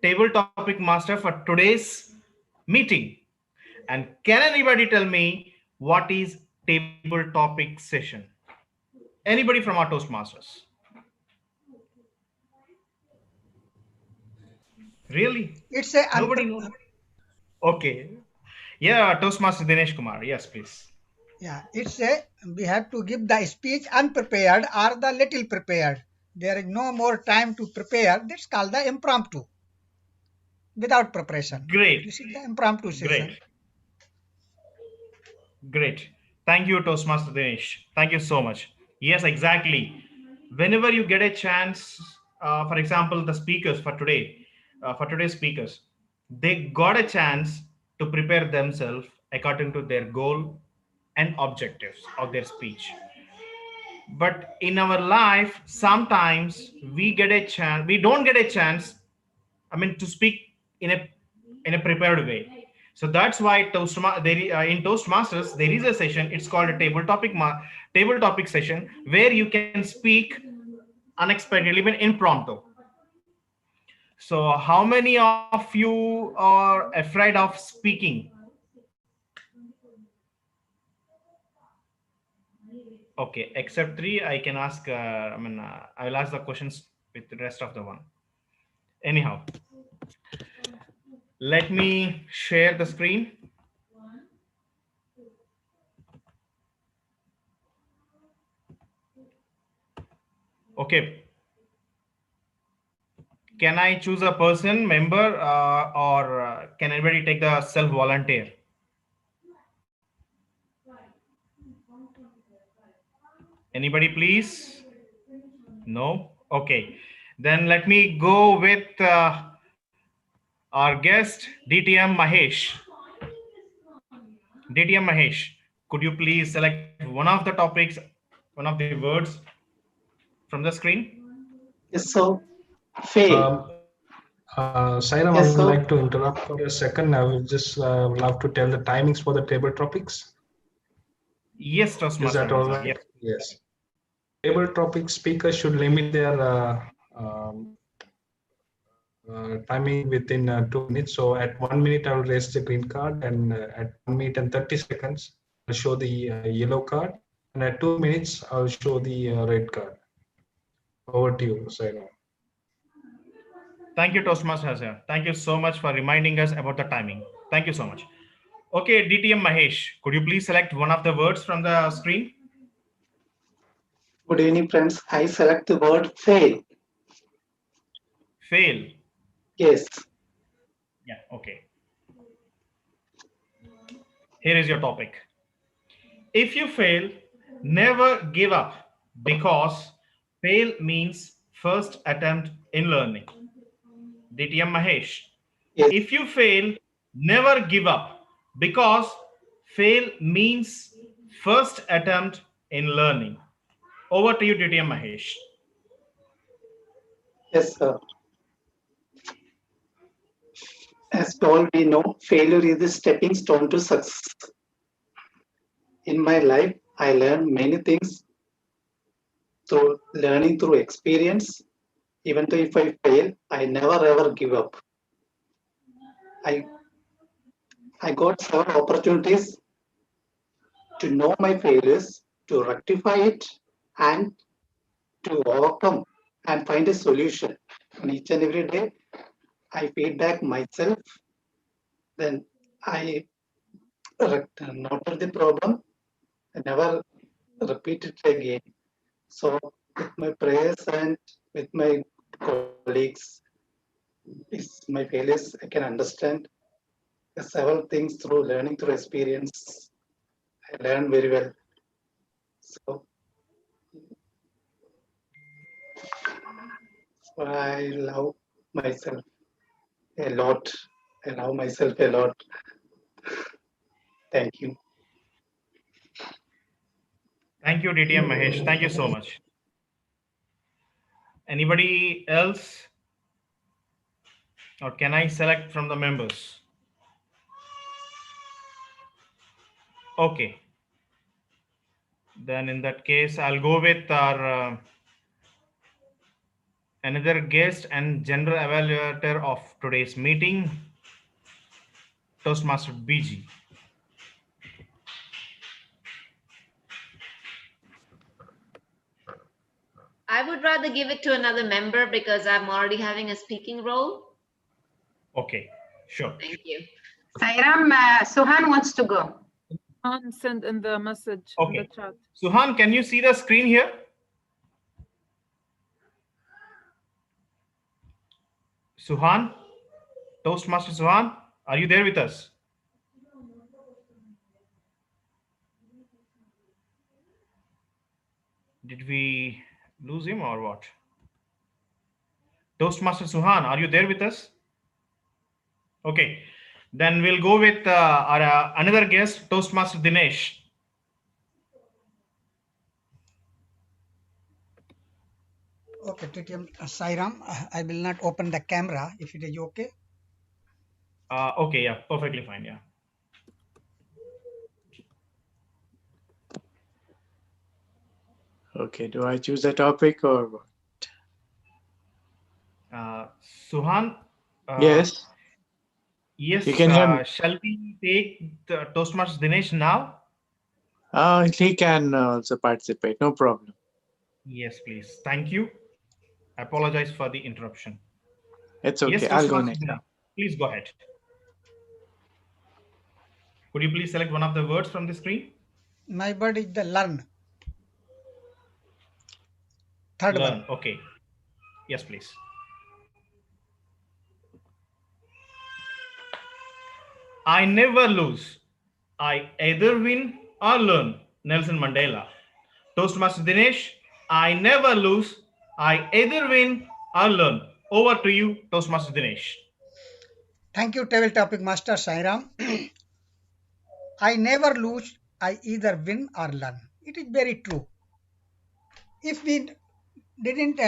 table topic master for today's meeting. And can anybody tell me what is table topic session? Anybody from our Toastmasters? Really? It's a Nobody knows. Okay. Yeah, Toastmaster Dinesh Kumar. Yes, please. Yeah, it's a we have to give the speech unprepared or the little prepared. There is no more time to prepare. That's called the impromptu. Without preparation. Great. This is the impromptu session. Great. Great. Thank you, Toastmaster Dinesh. Thank you so much. Yes, exactly. Whenever you get a chance, for example, the speakers for today, for today's speakers, they got a chance to prepare themselves according to their goal and objectives of their speech. But in our life, sometimes we don't get a chance, to speak in a prepared way. So that's why in Toastmasters there is a session. It's called a table topic session where you can speak unexpectedly, even impromptu. So how many of you are afraid of speaking? Okay, except 3, I can ask, I will ask the questions with the rest of the one. Anyhow, let me share the screen. Okay. Can I choose a person, member, or can anybody take the self-volunteer? Anybody, please? No? Okay. Then let me go with our guest, DTM Mahesh. DTM Mahesh, could you please select one of the topics, one of the words from the screen? Yes, so fail. Sairam, I Yes, would so like to interrupt for a second. I would just love to tell the timings for the table topics. Yes, Is Toastmaster that all Hamza. right? Yes. Yes. Table topic speakers should limit their timing within 2 minutes. So at 1 minute, I will raise the green card, and at 1 minute and 30 seconds, I'll show the yellow card, and at 2 minutes, I'll show the red card. Over to you, Sairam. Thank you, Toastmaster Hamza. Thank you so much for reminding us about the timing. Thank you so much. Okay, DTM Mahesh, could you please select one of the words from the screen? good evening, friends. I select the word fail. Fail. Yes. Yeah, okay. Here is your topic. If you fail, never give up, because fail means first attempt in learning. DTM Mahesh. Yes. If you fail, never give up, because fail means first attempt in learning. Over to you, DTM Mahesh. Yes, sir. As all we know, failure is the stepping stone to success. In my life, I learned many things through learning through experience. Even though if I fail, I never ever give up. I got several opportunities to know my failures, to rectify it, and to overcome and find a solution. And each and every day, I feedback myself. Then I noted the problem and never repeat it again. So with my prayers and with my colleagues, it's my failures I can understand several things through learning through experience. I learned very well. So I love myself a lot. I love myself a lot. Thank you. Thank you, DTM Mahesh. Thank you so much. Anybody else? Or can I select from the members? Okay. Then in that case, I'll go with our another guest and general evaluator of today's meeting, Toastmaster BG. I would rather give it to another member because I'm already having a speaking role. Okay, sure. Thank you. Sairam, Suhan wants to go. Send in the message in the chat. Suhan, can you see the screen here? Suhan, Toastmaster Suhan, are you there with us? Did we lose him or what? Toastmaster Suhan, are you there with us? Okay, then we'll go with our another guest, Toastmaster Dinesh. Okay, TTM Sairam, I will not open the camera if it is okay. Okay, yeah, perfectly fine, yeah. Okay, do I choose a topic or what? Suhan? Yes. Yes, You can hear me. shall we take the Toastmaster Dinesh now? He can also participate, no problem. Yes, please. Thank you. Apologize for the interruption. It's Yes, okay. I'll go Toastmaster next Dinesh, now. please go ahead. Could you please select one of the words from the screen? My word is the learn. Third Learn. one. Okay. Yes, please. I never lose. I either win or learn. Nelson Mandela. Toastmaster Dinesh, I never lose. I either win or learn. Over to you, Toastmaster Dinesh. Thank you, table topic master Sairam. I never lose. I either win or learn. It is very true. If we didn't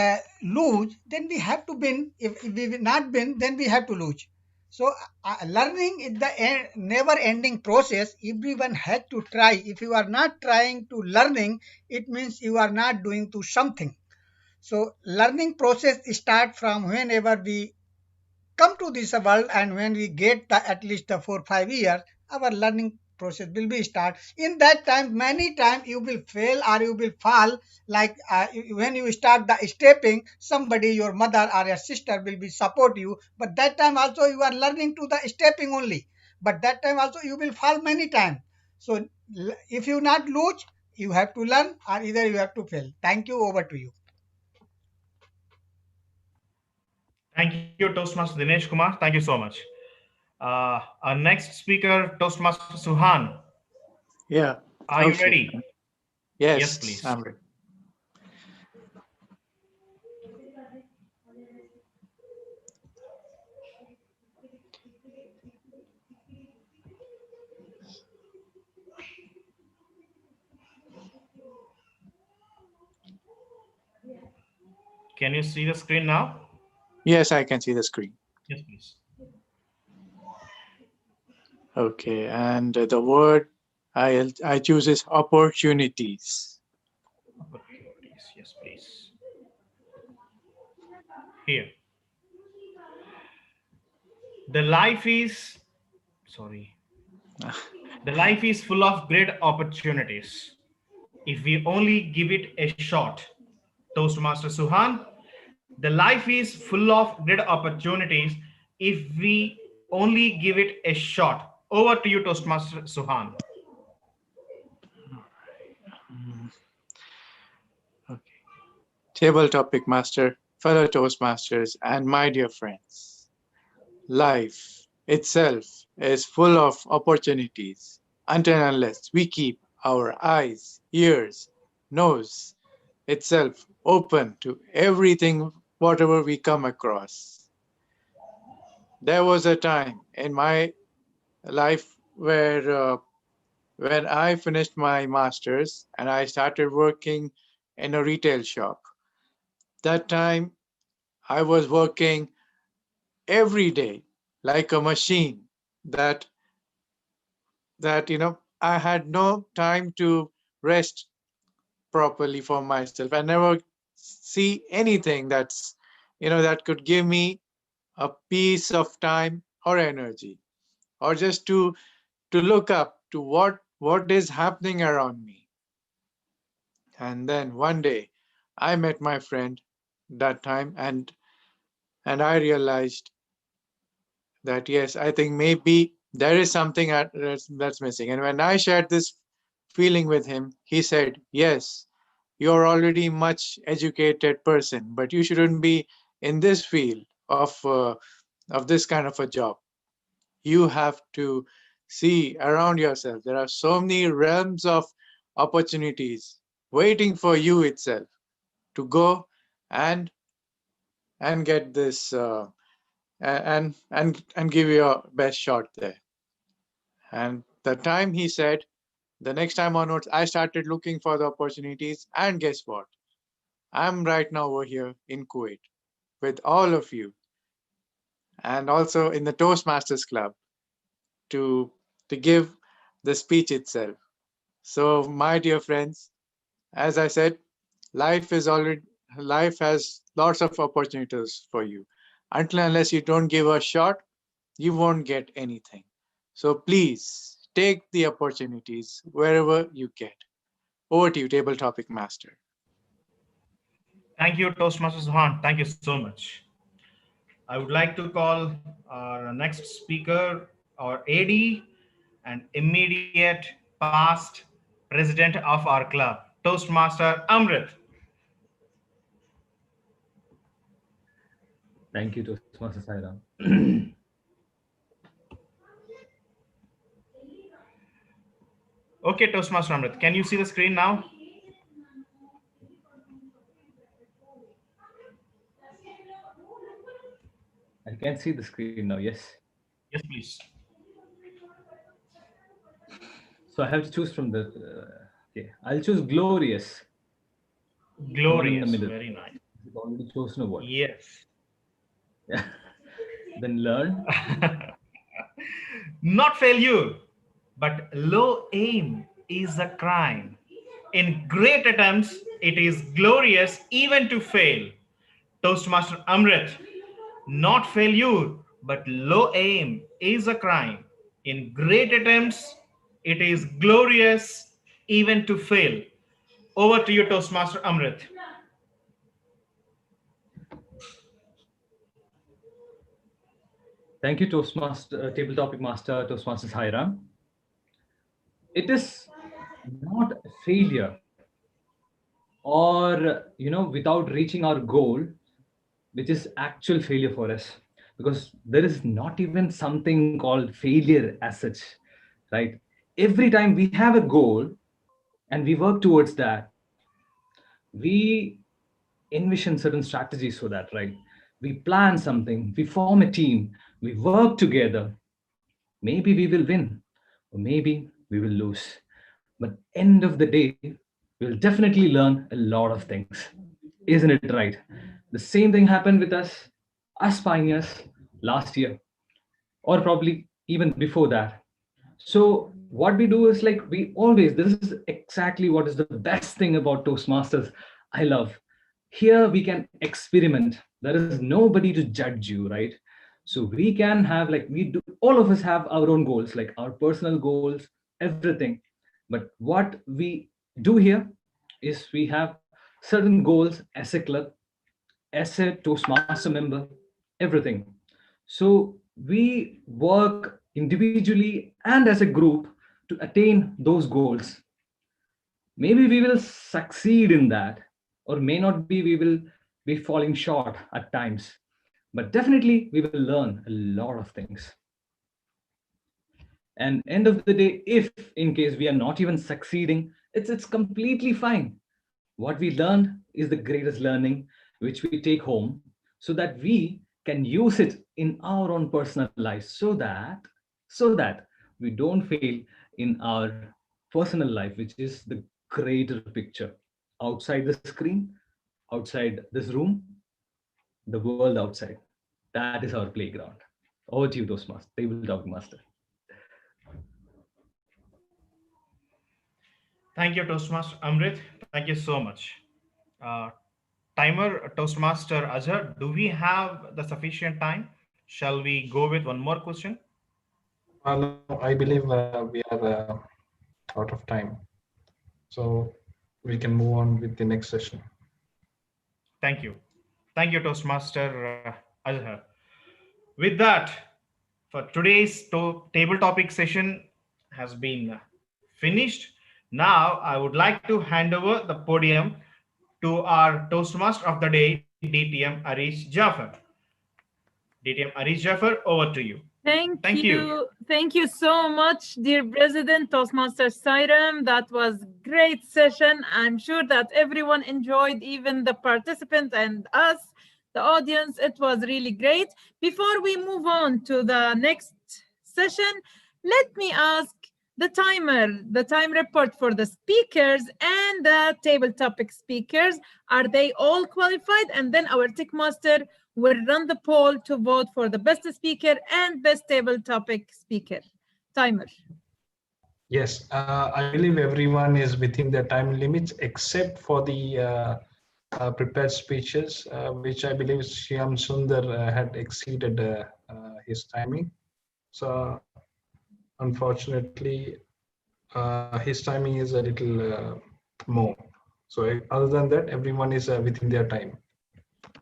lose, then we have to win. If we will not win, then we have to lose. So learning is the never ending process. Everyone has to try. If you are not trying to learning, it means you are not doing to something. So learning process start from whenever we come to this world, and when we get at least the 4 5 years, our learning process will be start. In that time, many times you will fail or you will fall. Like when you start the stepping, somebody, your mother or your sister will be support you, but that time also you are learning to the stepping only, but that time also you will fall many times. So if you not lose, you have to learn, or either you have to fail. Thank you. Over to you. Thank you, Toastmaster Dinesh Kumar. Thank you so much. Our next speaker, Toastmaster Suhan. Yeah. Are you Okay. ready? Yes, Yes, please. I'm ready. Can you see the screen now? Yes, I can see the screen. Yes, please. Okay, and the word I choose is opportunities. Opportunities. Yes, please. Here. The life is, sorry. The life is full of great opportunities. If we only give it a shot. Toastmaster Suhan, the life is full of great opportunities if we only give it a shot. Over to you, Toastmaster Suhan. Okay. Table topic master, fellow Toastmasters, and my dear friends. Life itself is full of opportunities until and unless we keep our eyes, ears, nose itself open to everything, whatever we come across. There was a time in my life where when I finished my master's and I started working in a retail shop. That time I was working every day like a machine that I had no time to rest properly for myself. I never see anything that could give me a piece of time or energy, or just to look up to what is happening around me. And then one day I met my friend that time, and I realized that yes, I think maybe there is something that's missing. And when I shared this feeling with him, he said, yes, you're already much educated person, but you shouldn't be in this field of this kind of a job. You have to see around yourself. There are so many realms of opportunities waiting for you itself to go and get this and give your best shot there. And the time he said, the next time onwards, I started looking for the opportunities, and guess what? I'm right now over here in Kuwait with all of you, and also in the Toastmasters Club to give the speech itself. So, my dear friends, as I said, life has lots of opportunities for you. Until unless you don't give a shot, you won't get anything. So please take the opportunities wherever you get. Over to you, Table Topic Master. Thank you, Toastmaster Suhan. Thank you so much. I would like to call our next speaker, our AD and immediate past president of our club, Toastmaster Amrit. Thank you, Toastmaster Sairam. Okay, Toastmaster Amrit, can you see the screen now? I can see the screen now, yes. Yes, please. So I have to choose from the, okay, I'll choose glorious. Glorious, The very nice. You've already chosen a word. Yes. Yeah. Then learn. Not failure, but low aim is a crime. In great attempts, it is glorious even to fail. Toastmaster Amrit, not failure, but low aim is a crime. In great attempts, it is glorious even to fail. Over to you, Toastmaster Amrit. Thank you, Toastmaster, Table Topic Master, Toastmasters Hiram. It is not a failure or, without reaching our goal, which is actual failure for us, because there is not even something called failure as such, right? Every time we have a goal and we work towards that, we envision certain strategies for that, right? We plan something, we form a team, we work together. Maybe we will win, or maybe we will lose. But end of the day, we'll definitely learn a lot of things. Isn't it right? The same thing happened with us pioneers last year, or probably even before that. So what we do is like we always, this is exactly what is the best thing about Toastmasters I love. Here we can experiment. There is nobody to judge you, right? So we can have like we do, all of us have our own goals, like our personal goals, everything. But what we do here is we have certain goals as a club, as a Toastmaster member, everything. So we work individually and as a group to attain those goals. Maybe we will succeed in that, or may not be, we will be falling short at times. But definitely we will learn a lot of things. And end of the day, if in case we are not even succeeding, it's completely fine. What we learned is the greatest learning which we take home, so that we can use it in our own personal lives, so that we don't fail in our personal life, which is the greater picture outside the screen, outside this room, the world outside. That is our playground. Over to you, Toastmaster, Tabletop Master. Thank you, Toastmaster Amrit. Thank you so much. Timer, Toastmaster Azhar, do we have the sufficient time? Shall we go with one more question? No, I believe we are out of time. So we can move on with the next session. Thank you. Thank you, Toastmaster Azhar. With that, for today's table topic session has been finished. Now, I would like to hand over the podium to our Toastmaster of the day, DTM Arish Jaffer. DTM Arish Jaffer, over to you. Thank you. Thank you so much, dear President, Toastmaster Sairam. That was great session. I'm sure that everyone enjoyed, even the participants and us, the audience. It was really great. Before we move on to the next session, let me ask the time report for the speakers and the table topic speakers. Are they all qualified? And then our tech master will run the poll to vote for the best speaker and best table topic speaker. Timer. Yes, I believe everyone is within their time limits except for the prepared speeches, which I believe Shyam Sundar had exceeded his timing. So unfortunately, his timing is a little more. So other than that, everyone is within their time.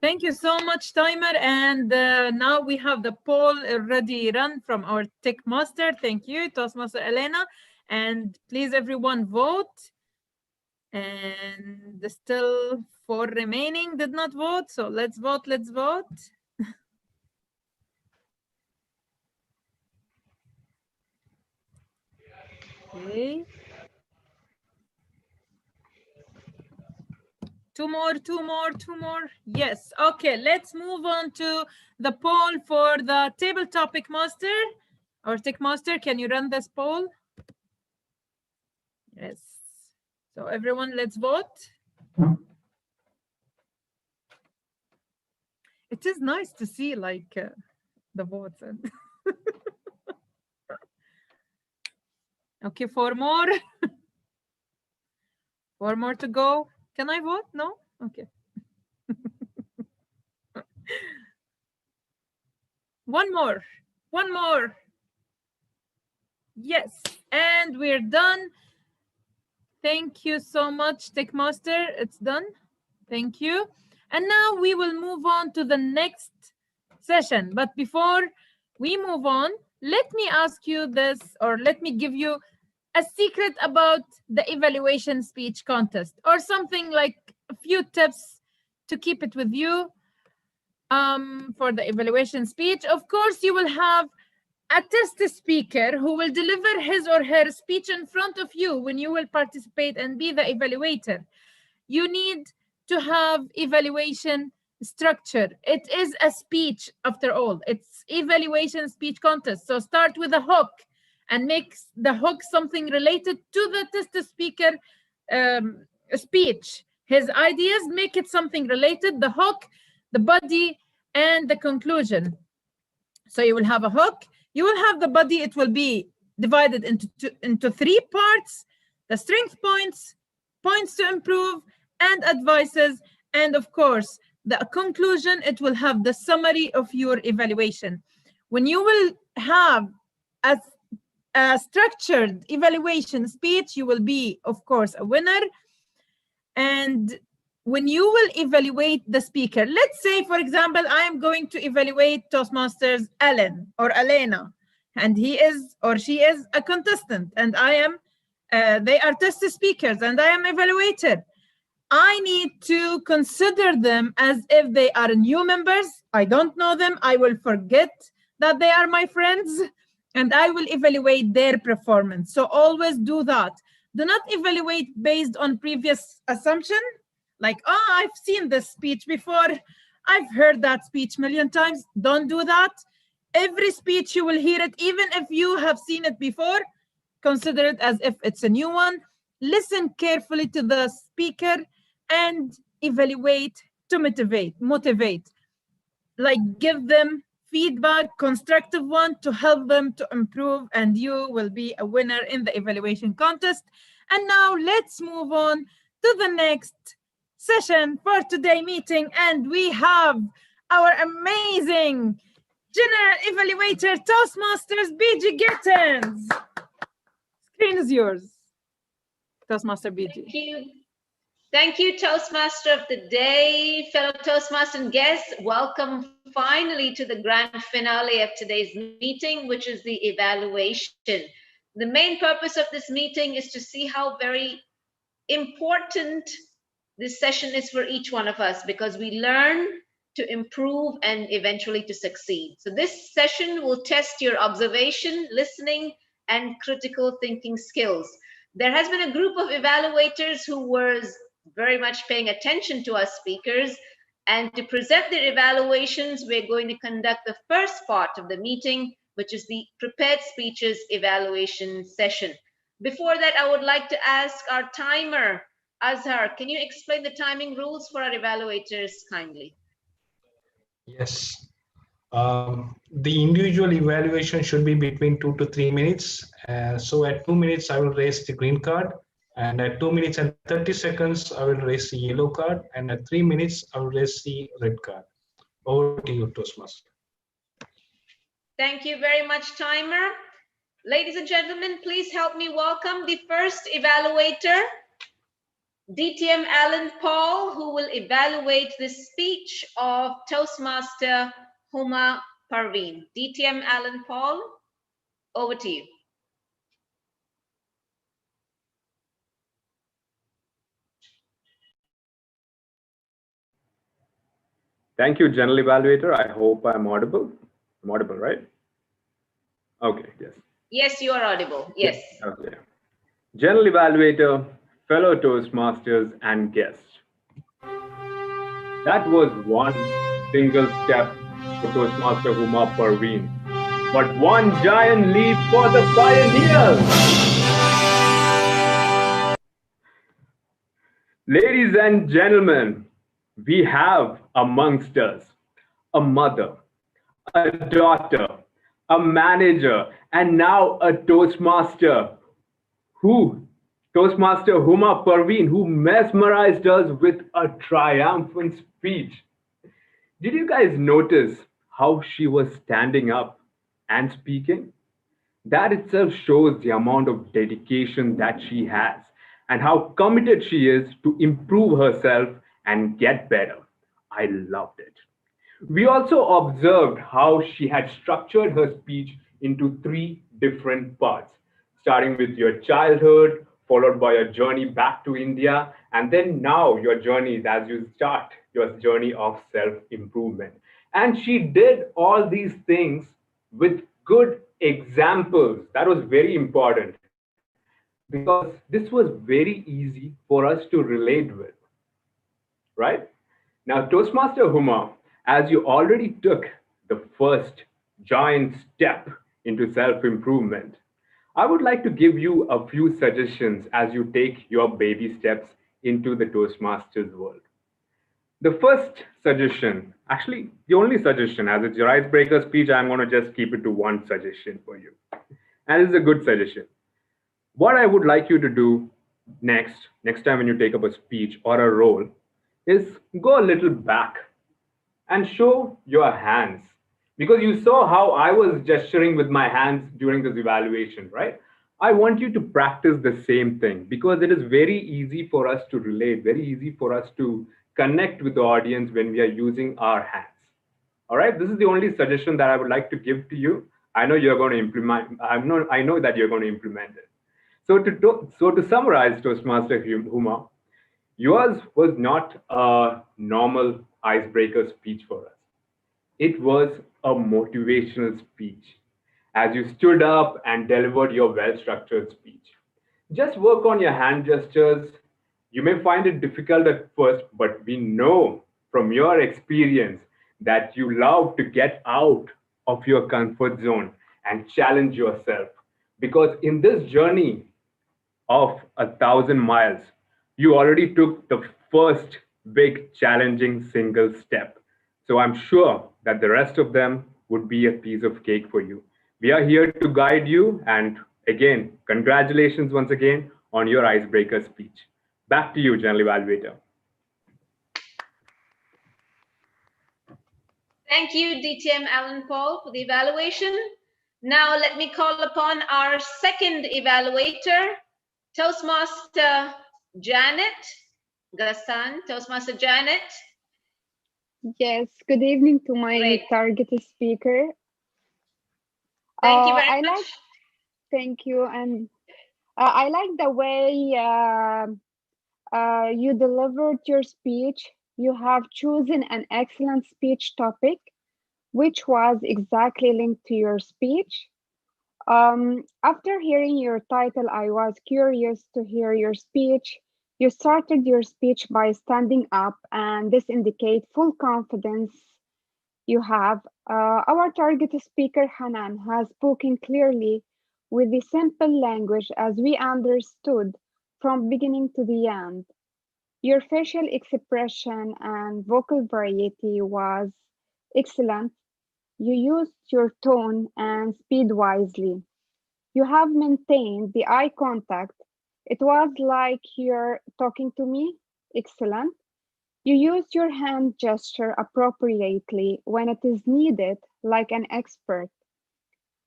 Thank you so much, Timer. And now we have the poll already run from our Tech Master. Thank you, Toastmaster Elena. And please, everyone, vote. And still 4 remaining did not vote. So let's vote. Let's vote. Okay. 2 more, 2 more, 2 more. Yes. Okay, let's move on to the poll for the table topic master or Tech Master. Can you run this poll? Yes. So everyone, let's vote. It is nice to see like the votes. Okay, 4 more. 4 more to go. Can I vote? No? Okay. 1 more. 1 more. Yes. And we're done. Thank you so much, Tech Master. It's done. Thank you. And now we will move on to the next session. But before we move on, let me ask you this, or let me give you a secret about the evaluation speech contest, or something like a few tips to keep it with you for the evaluation speech. Of course, you will have a test speaker who will deliver his or her speech in front of you when you will participate and be the evaluator. You need to have evaluation structure. It is a speech after all. It's evaluation speech contest. So start with a hook and make the hook something related to the test speaker speech. His ideas, make it something related, the hook, the body, and the conclusion. So you will have a hook, you will have the body, it will be divided into 3 parts, the strength points, points to improve, and advices, and of course, the conclusion, it will have the summary of your evaluation. When you will have a structured evaluation speech, you will be, of course, a winner. And when you will evaluate the speaker, let's say, for example, I am going to evaluate Toastmasters Alan or Elena, and he is or she is a contestant, and I am, they are test speakers, and I am evaluator. I need to consider them as if they are new members. I don't know them. I will forget that they are my friends, and I will evaluate their performance. So always do that. Do not evaluate based on previous assumption, like, oh, I've seen this speech before. I've heard that speech a million times. Don't do that. Every speech you will hear it, even if you have seen it before, consider it as if it's a new one. Listen carefully to the speaker and evaluate to motivate. Like, give them feedback, constructive one, to help them to improve, and you will be a winner in the evaluation contest. And now let's move on to the next session for today meeting, and we have our amazing general evaluator, Toastmasters BG Gittens. Screen is yours, Toastmaster BG. Thank you. Thank you, Toastmaster of the Day, fellow Toastmaster and guests. Welcome finally to the grand finale of today's meeting, which is the evaluation. The main purpose of this meeting is to see how very important this session is for each one of us, because we learn to improve and eventually to succeed. So this session will test your observation, listening, and critical thinking skills. There has been a group of evaluators who was very much paying attention to us speakers, and to present their evaluations, we're going to conduct the first part of the meeting, which is the prepared speeches evaluation session. Before that, I would like to ask our timer, Azhar, can you explain the timing rules for our evaluators kindly? Yes. The individual evaluation should be between 2 to 3 minutes. So at 2 minutes, I will raise the green card. And at 2 minutes and 30 seconds, I will raise the yellow card. And at 3 minutes, I will raise the red card. Over to you, Toastmaster. Thank you very much, timer. Ladies and gentlemen, please help me welcome the first evaluator, DTM Alan Paul, who will evaluate the speech of Toastmaster Huma Parveen. DTM Alan Paul, over to you. Thank you, General Evaluator. I hope I'm audible. I'm audible, right? Okay, yes. Yes, you are audible. Yes. Okay. General Evaluator, fellow Toastmasters, and guests. That was one single step for Toastmaster Huma Parveen, but one giant leap for the pioneers. Ladies and gentlemen, we have amongst us a mother, a daughter, a manager, and now a Toastmaster Toastmaster Huma Parveen, who mesmerized us with a triumphant speech. Did you guys notice how she was standing up and speaking? That itself shows the amount of dedication that she has and how committed she is to improve herself and get better. I loved it. We also observed how she had structured her speech into 3 different parts, starting with your childhood, followed by your journey back to India, and then now your journey as you start your journey of self-improvement. And she did all these things with good examples. That was very important because this was very easy for us to relate with, right? Now, Toastmaster Huma, as you already took the first giant step into self-improvement, I would like to give you a few suggestions as you take your baby steps into the Toastmasters world. The first suggestion, actually the only suggestion, as it's your icebreaker speech, I'm going to just keep it to one suggestion for you. And it's a good suggestion. What I would like you to do next time when you take up a speech or a role, is go a little back and show your hands. Because you saw how I was gesturing with my hands during this evaluation, right? I want you to practice the same thing because it is very easy for us to relate, very easy for us to connect with the audience when we are using our hands. All right, this is the only suggestion that I would like to give to you. I know you're going to implement, I know that you're going to implement it. So to summarize, Toastmaster Huma, yours was not a normal icebreaker speech for us. It was a motivational speech as you stood up and delivered your well-structured speech. Just work on your hand gestures. You may find it difficult at first, but we know from your experience that you love to get out of your comfort zone and challenge yourself. Because in this journey of 1,000 miles, you already took the first big challenging single step. So I'm sure that the rest of them would be a piece of cake for you. We are here to guide you. And again, congratulations once again on your icebreaker speech. Back to you, General Evaluator. Thank you, DTM Alan Paul, for the evaluation. Now let me call upon our second evaluator, Toastmaster Janet Gassan. Toastmaster Janet. Yes, good evening to my targeted speaker. Thank you very much. Thank you. And I like the way you delivered your speech. You have chosen an excellent speech topic, which was exactly linked to your speech. After hearing your title, I was curious to hear your speech. You started your speech by standing up, and this indicates full confidence you have. Our target speaker, Hanan, has spoken clearly with the simple language as we understood from beginning to the end. Your facial expression and vocal variety was excellent. You used your tone and speed wisely. You have maintained the eye contact. It was like you're talking to me. Excellent. You used your hand gesture appropriately when it is needed, like an expert.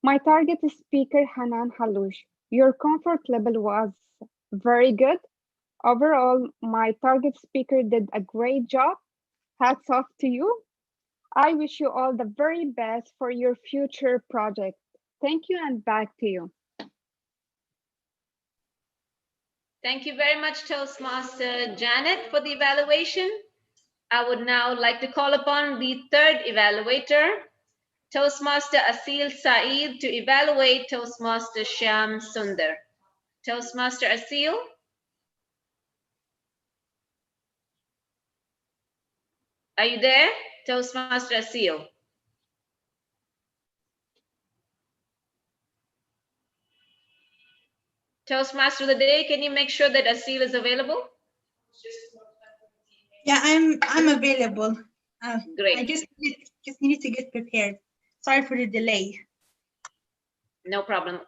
My target speaker, Hanan Halouch. Your comfort level was very good. Overall, my target speaker did a great job. Hats off to you. I wish you all the very best for your future project. Thank you, and back to you. Thank you very much, Toastmaster Janet, for the evaluation. I would now like to call upon the third evaluator, Toastmaster Asil Saeed, to evaluate Toastmaster Shyam Sundar. Toastmaster Asil. Are you there, Toastmaster Asil? Toastmaster of the day, can you make sure that Asil is available? Yeah, I'm available. Great. I just needed to get prepared. Sorry for the delay. No problem.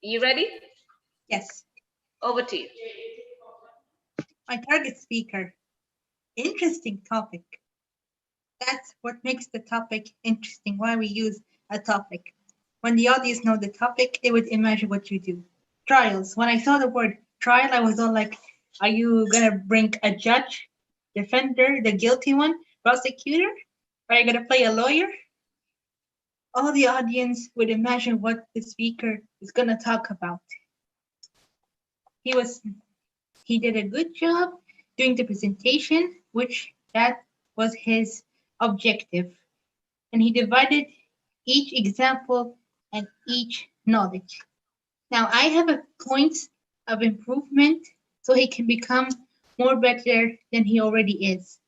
You ready? Yes. Over to you. My target speaker. Interesting topic. That's what makes the topic interesting, why we use a topic. When the audience know the topic, they would imagine what you do. Trials. When I saw the word trial, I was all like, are you gonna bring a judge, defender, the guilty one, prosecutor? Are you gonna play a lawyer? All the audience would imagine what the speaker is gonna talk about. He did a good job doing the presentation, which that was his objective. And he divided each example and each knowledge. Now I have a points of improvement so he can become more better than he already is.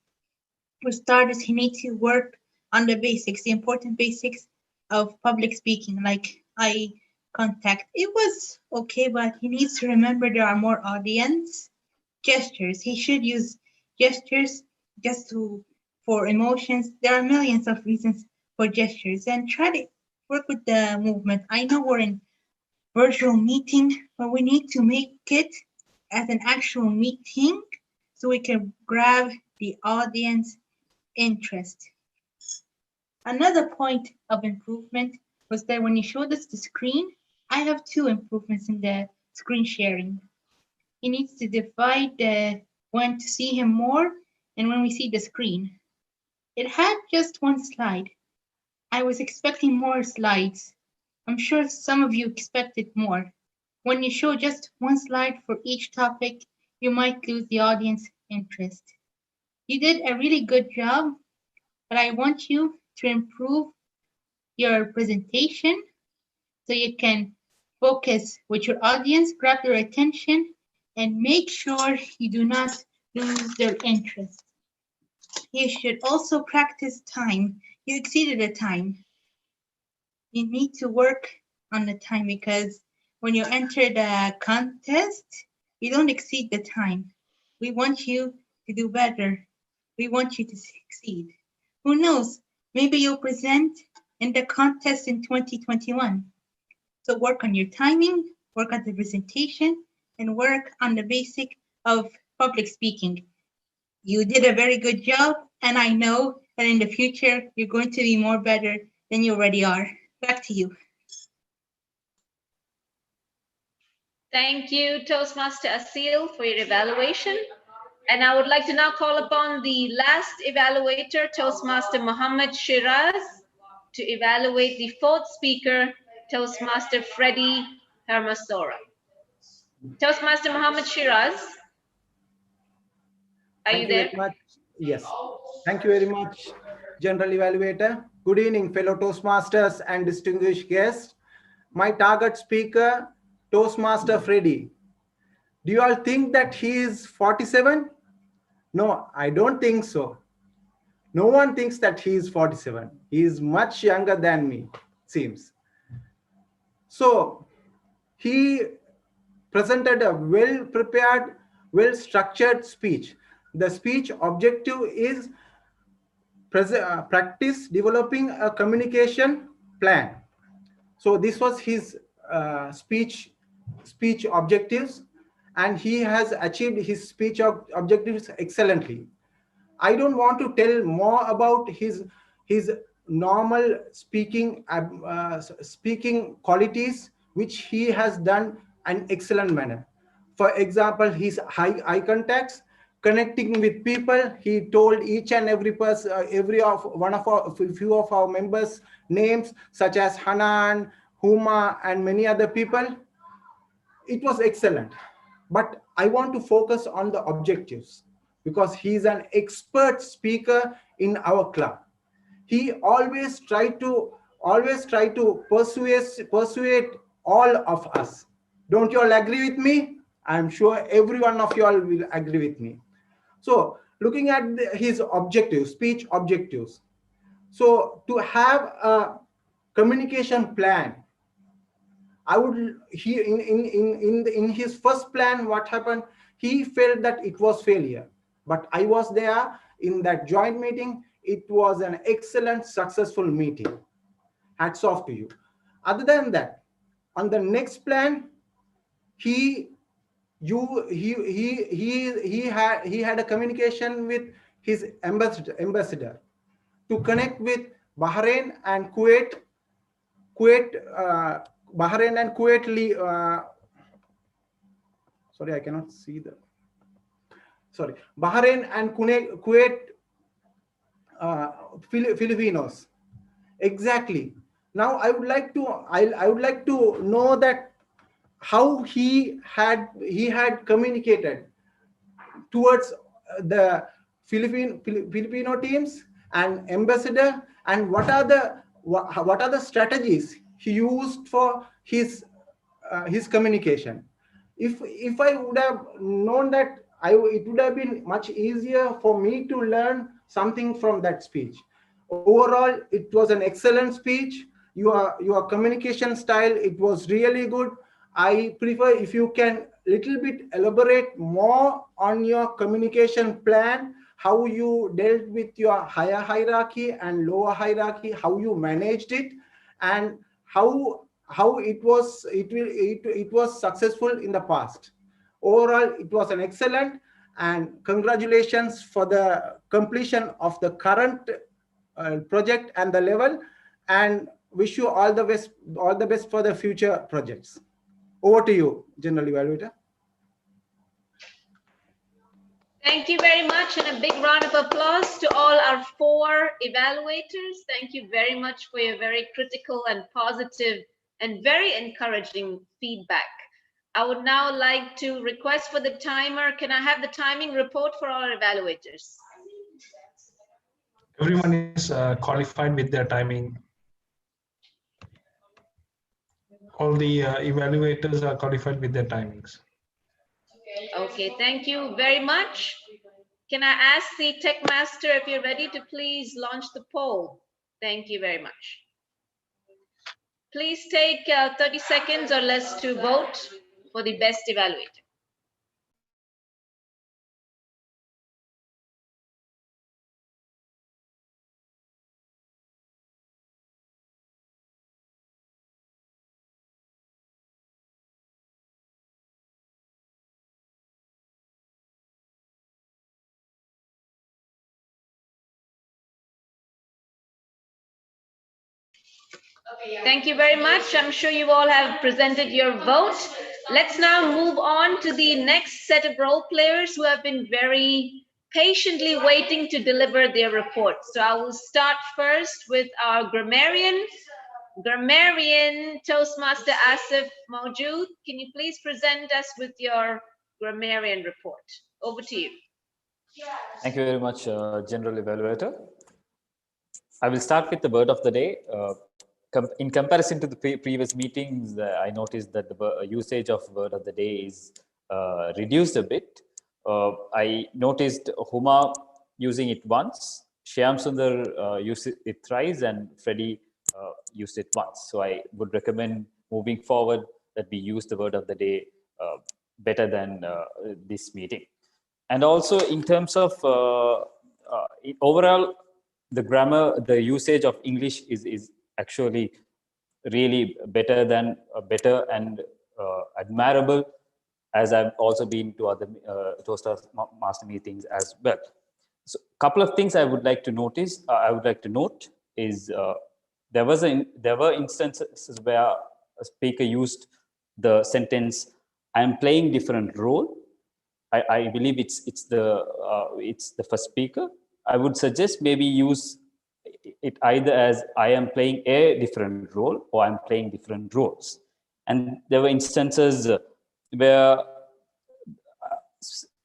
For starters, he needs to work on the basics, the important basics of public speaking, like eye contact. It was okay, but he needs to remember there are more audience. Gestures. He should use gestures for emotions. There are millions of reasons for gestures, and try to work with the movement. I know we're in virtual meeting, but we need to make it as an actual meeting so we can grab the audience interest. Another point of improvement was that when you showed us the screen, I have two improvements in the screen sharing. He needs to divide when to see him more and when we see the screen. It had just one slide. I was expecting more slides. I'm sure some of you expected more. When you show just one slide for each topic, you might lose the audience interest. You did a really good job, but I want you to improve your presentation so you can focus with your audience, grab their attention, and make sure you do not lose their interest. You should also practice time. You exceeded the time. You need to work on the time because when you enter the contest, you don't exceed the time. We want you to do better. We want you to succeed. Who knows? Maybe you'll present in the contest in 2021. So work on your timing, work on the presentation, and work on the basic of public speaking. You did a very good job, and I know that in the future, you're going to be more better than you already are. Back to you. Thank you, Toastmaster Asil, for your evaluation. And I would like to now call upon the last evaluator, Toastmaster Mohammed Shiraz, to evaluate the fourth speaker, Toastmaster Freddie Hermasora. Toastmaster Mohammed Shiraz, are you there? Very much. Yes. Thank you very much, General Evaluator. Good evening, fellow Toastmasters and distinguished guests. My target speaker, Toastmaster Freddie. Do you all think that he is 47? No, I don't think so. No one thinks that he is 47. He is much younger than me, seems. So he presented a well-prepared, well-structured speech. The speech objective is practice developing a communication plan. So this was his speech objectives, and he has achieved his speech objectives excellently. I don't want to tell more about his normal speaking qualities which he has done an excellent manner. For example, his high eye contacts, connecting with people. He told each and every person, few of our members names such as Hanan, Huma, and many other people. It was excellent. But I want to focus on the objectives because he's an expert speaker in our club. He always try to persuade all of us. Don't you all agree with me? I'm sure every one of you all will agree with me. So looking at his objectives, speech objectives. So to have a communication plan, I would in his first plan, what happened? He felt that it was failure, but I was there in that joint meeting. It was an excellent, successful meeting. Hats off to you. Other than that, on the next plan, he had a communication with his ambassador to connect with Bahrain and Kuwait. Bahrain and Kuwait. Sorry, I cannot see the. Sorry, Bahrain and Kuwait Filipinos. Exactly. Now I would like to know that how he had communicated towards the Filipino teams and ambassador, and what are the strategies he used for his communication. If I would have known that, it would have been much easier for me to learn something from that speech. Overall, it was an excellent speech. Your communication style, it was really good. I prefer if you can little bit elaborate more on your communication plan, how you dealt with your higher hierarchy and lower hierarchy, how you managed it, and how it was successful in the past. Overall, it was an excellent, and congratulations for the completion of the current project and the level, and wish you all the best for the future projects. Over to you, General Evaluator. Thank you very much, and a big round of applause to all our 4 evaluators. Thank you very much for your very critical and positive and very encouraging feedback. I would now like to request for the timer. Can I have the timing report for all our evaluators? Everyone is qualified with their timing. All the evaluators are qualified with their timings. Okay, thank you very much. Can I ask the tech master if you're ready to please launch the poll? Thank you very much. Please take 30 seconds or less to vote for the best evaluator. Thank you very much. I'm sure you all have presented your vote. Let's now move on to the next set of role players who have been very patiently waiting to deliver their report. So I will start first with our grammarian. Grammarian Toastmaster Asif Mojood, can you please present us with your grammarian report? Over to you. Thank you very much, General Evaluator. I will start with the word of the day. In comparison to the previous meetings, I noticed that the usage of word of the day is reduced a bit. I noticed Huma using it once, Shyam Sundar used it thrice, and Freddie used it once. So I would recommend moving forward that we use the word of the day better than this meeting. And also in terms of overall, the grammar, the usage of English is actually really better and admirable, as I've also been to other Toastmaster meetings as well. So a couple of things I would like to notice, I would like to note is there were instances where a speaker used the sentence, "I am playing different role." I believe it's the first speaker. I would suggest maybe use it either as "I am playing a different role" or "I'm playing different roles." And there were instances where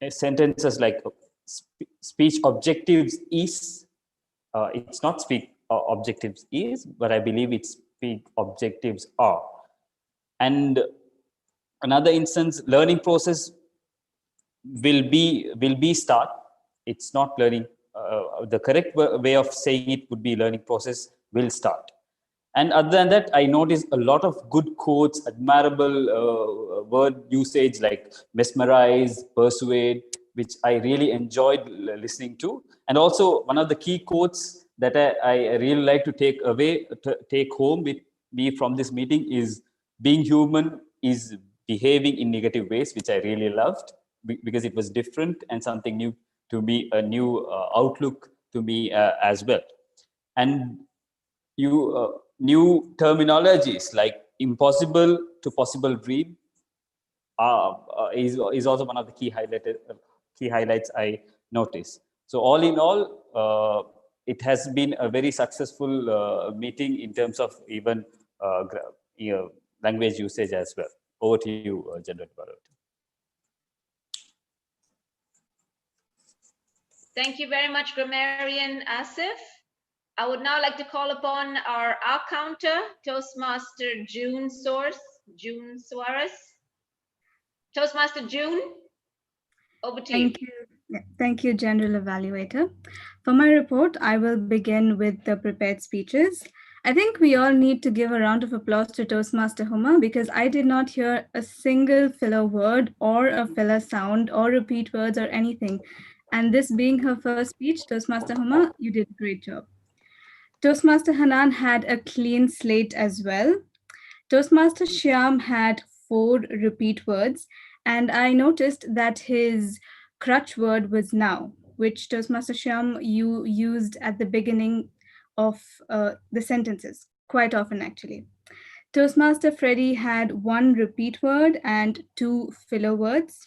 sentences like speech objectives is, it's not speak objectives is, but I believe it's speak objectives are. And another instance, learning process will be start. It's not learning. The correct way of saying it would be learning process will start. And other than that, I noticed a lot of good quotes, admirable word usage like mesmerize, persuade, which I really enjoyed listening to. And also one of the key quotes that I really like to take home with me from this meeting is, "Being human is behaving in negative ways," which I really loved because it was different and something new to me, a new outlook to me as well. And new terminologies like impossible to possible dream is also one of the key highlights I noticed. So all in all, it has been a very successful meeting in terms of even language usage as well. Over to you, General Evaluator. Thank you very much, Grammarian Asif. I would now like to call upon our counter, Toastmaster June Suarez. Toastmaster June, over to you. Thank you. Thank you, General Evaluator. For my report, I will begin with the prepared speeches. I think we all need to give a round of applause to Toastmaster Huma because I did not hear a single filler word or a filler sound or repeat words or anything. And this being her first speech, Toastmaster Huma, you did a great job. Toastmaster Hanan had a clean slate as well. Toastmaster Shyam had 4 repeat words, and I noticed that his crutch word was now, which Toastmaster Shyam you used at the beginning of the sentences, quite often actually. Toastmaster Freddy had 1 repeat word and 2 filler words.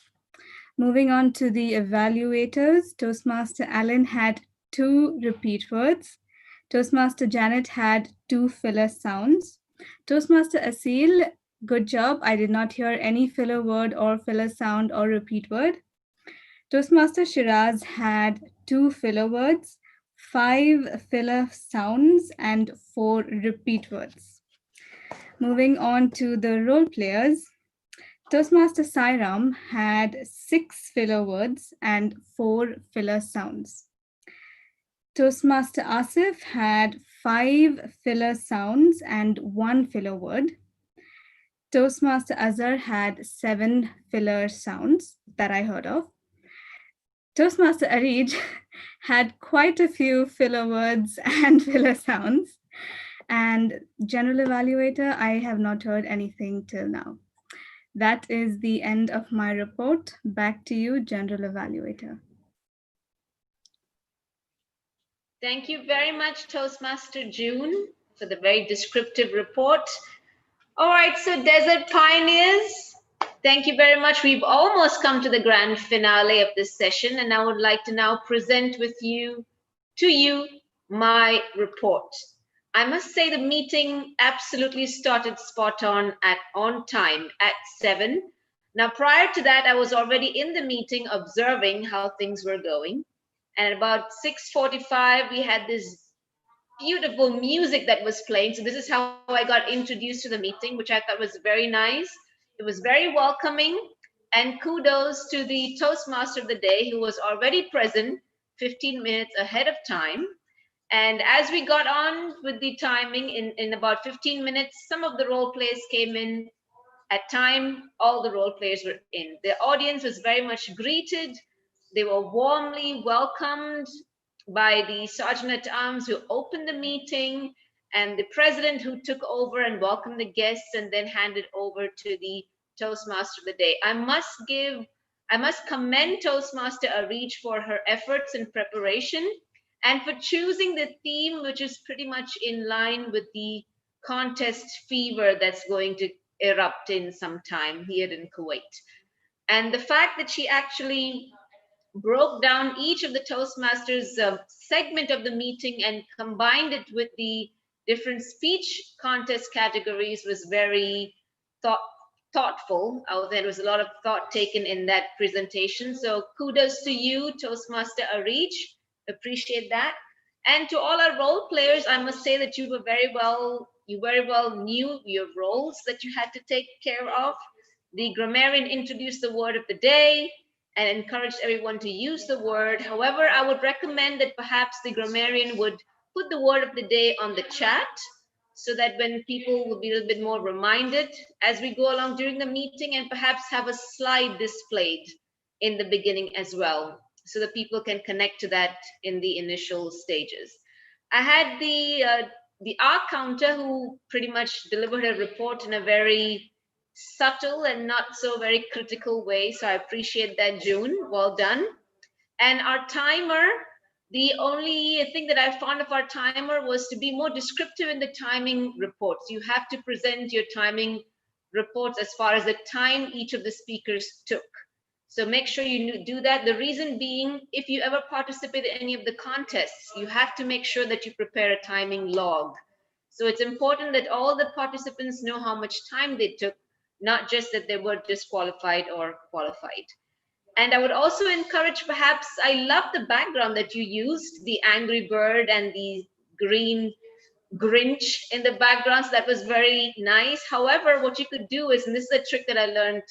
Moving on to the evaluators, Toastmaster Alan had 2 repeat words. Toastmaster Janet had 2 filler sounds. Toastmaster Asil, good job. I did not hear any filler word or filler sound or repeat word. Toastmaster Shiraz had 2 filler words, 5 filler sounds, and 4 repeat words. Moving on to the role players, Toastmaster Sairam had 6 filler words and 4 filler sounds. Toastmaster Asif had 5 filler sounds and 1 filler word. Toastmaster Azhar had 7 filler sounds that I heard of. Toastmaster Arij had quite a few filler words and filler sounds. And General Evaluator, I have not heard anything till now. That is the end of my report. Back to you, General Evaluator. Thank you very much, Toastmaster June, for the very descriptive report. All right, so Desert Pioneers, thank you very much. We've almost come to the grand finale of this session, and I would like to now present to you my report. I must say the meeting absolutely started spot on time at 7. Now, prior to that, I was already in the meeting observing how things were going. And at about 6:45, we had this beautiful music that was playing. So this is how I got introduced to the meeting, which I thought was very nice. It was very welcoming. And kudos to the Toastmaster of the day, who was already present 15 minutes ahead of time. And as we got on with the timing, in about 15 minutes, some of the role players came in. At time, all the role players were in. The audience was very much greeted. They were warmly welcomed by the Sergeant-at-Arms who opened the meeting and the president who took over and welcomed the guests and then handed over to the Toastmaster of the day. I must commend Toastmaster Arij for her efforts in preparation. and for choosing the theme, which is pretty much in line with the contest fever that's going to erupt in some time here in Kuwait. And the fact that she actually broke down each of the Toastmasters segment of the meeting and combined it with the different speech contest categories was very thoughtful. There was a lot of thought taken in that presentation. So kudos to you, Toastmaster Arij. Appreciate that. And to all our role players, I must say that you very well knew your roles that you had to take care of. The grammarian introduced the word of the day and encouraged everyone to use the word. However, I would recommend that perhaps the grammarian would put the word of the day on the chat so that when people will be a little bit more reminded as we go along during the meeting, and perhaps have a slide displayed in the beginning as well, so that people can connect to that in the initial stages. I had the R counter who pretty much delivered her report in a very subtle and not so very critical way. So I appreciate that, June. Well done. And our timer, the only thing that I found of our timer was to be more descriptive in the timing reports. You have to present your timing reports as far as the time each of the speakers took. So make sure you do that. The reason being, if you ever participate in any of the contests, you have to make sure that you prepare a timing log. So it's important that all the participants know how much time they took, not just that they were disqualified or qualified. And I would also encourage, perhaps, I love the background that you used, the angry bird and the green Grinch in the background. So that was very nice. However, what you could do is, and this is a trick that I learned